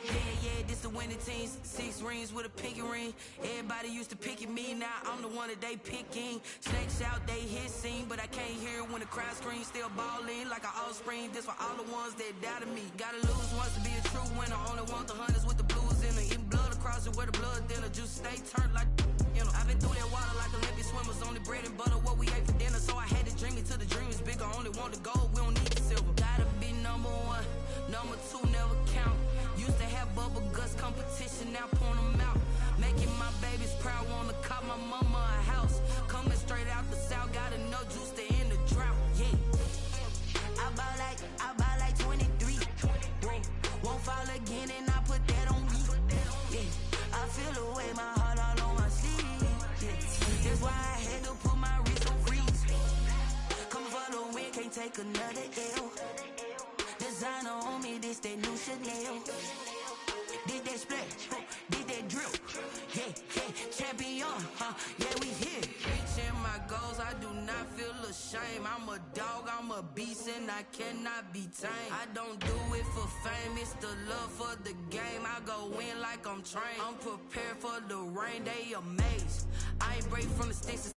[SPEAKER 11] Yeah, this the winning teams. 6 rings with a pinky ring. Everybody used to picking me, now I'm the one that they picking. Snakes out, they hit scene, but I can't hear when the crowd screams. Still balling like an offspring. This for all the ones that doubted me. Gotta lose once to be a true winner. Only want the hunters with the blues in it. Eating blood across it where the blood dinner. Juice stay turned like, you know. I've been through that water like Olympic swimmers. Only bread and butter, what we ate for dinner. So I had to dream it till the dream is bigger. Only want the gold, we don't need the silver. Gotta be number 1, number 2 never count. Used to have bubble guts competition, now point them out. Making my babies proud, wanna call my mama a house. Coming straight out the south, got enough juice to end the drought. Yeah, I buy like 23. Won't fall again and I put that on me. Yeah, I feel the way, my heart all on my sleeve. Yeah, that's why I had to put my wrist on freeze. Come for the win, can't take another L. Designer on me, this that new Chanel. Did that splash, did that drill. Yeah, champion, yeah, we here. Reaching my goals, I do not feel ashamed. I'm a dog, I'm a beast, and I cannot be tamed. I don't do it for fame, it's the love for the game. I go in like I'm trained. I'm prepared for the rain, they amazed. I ain't break from the sticks to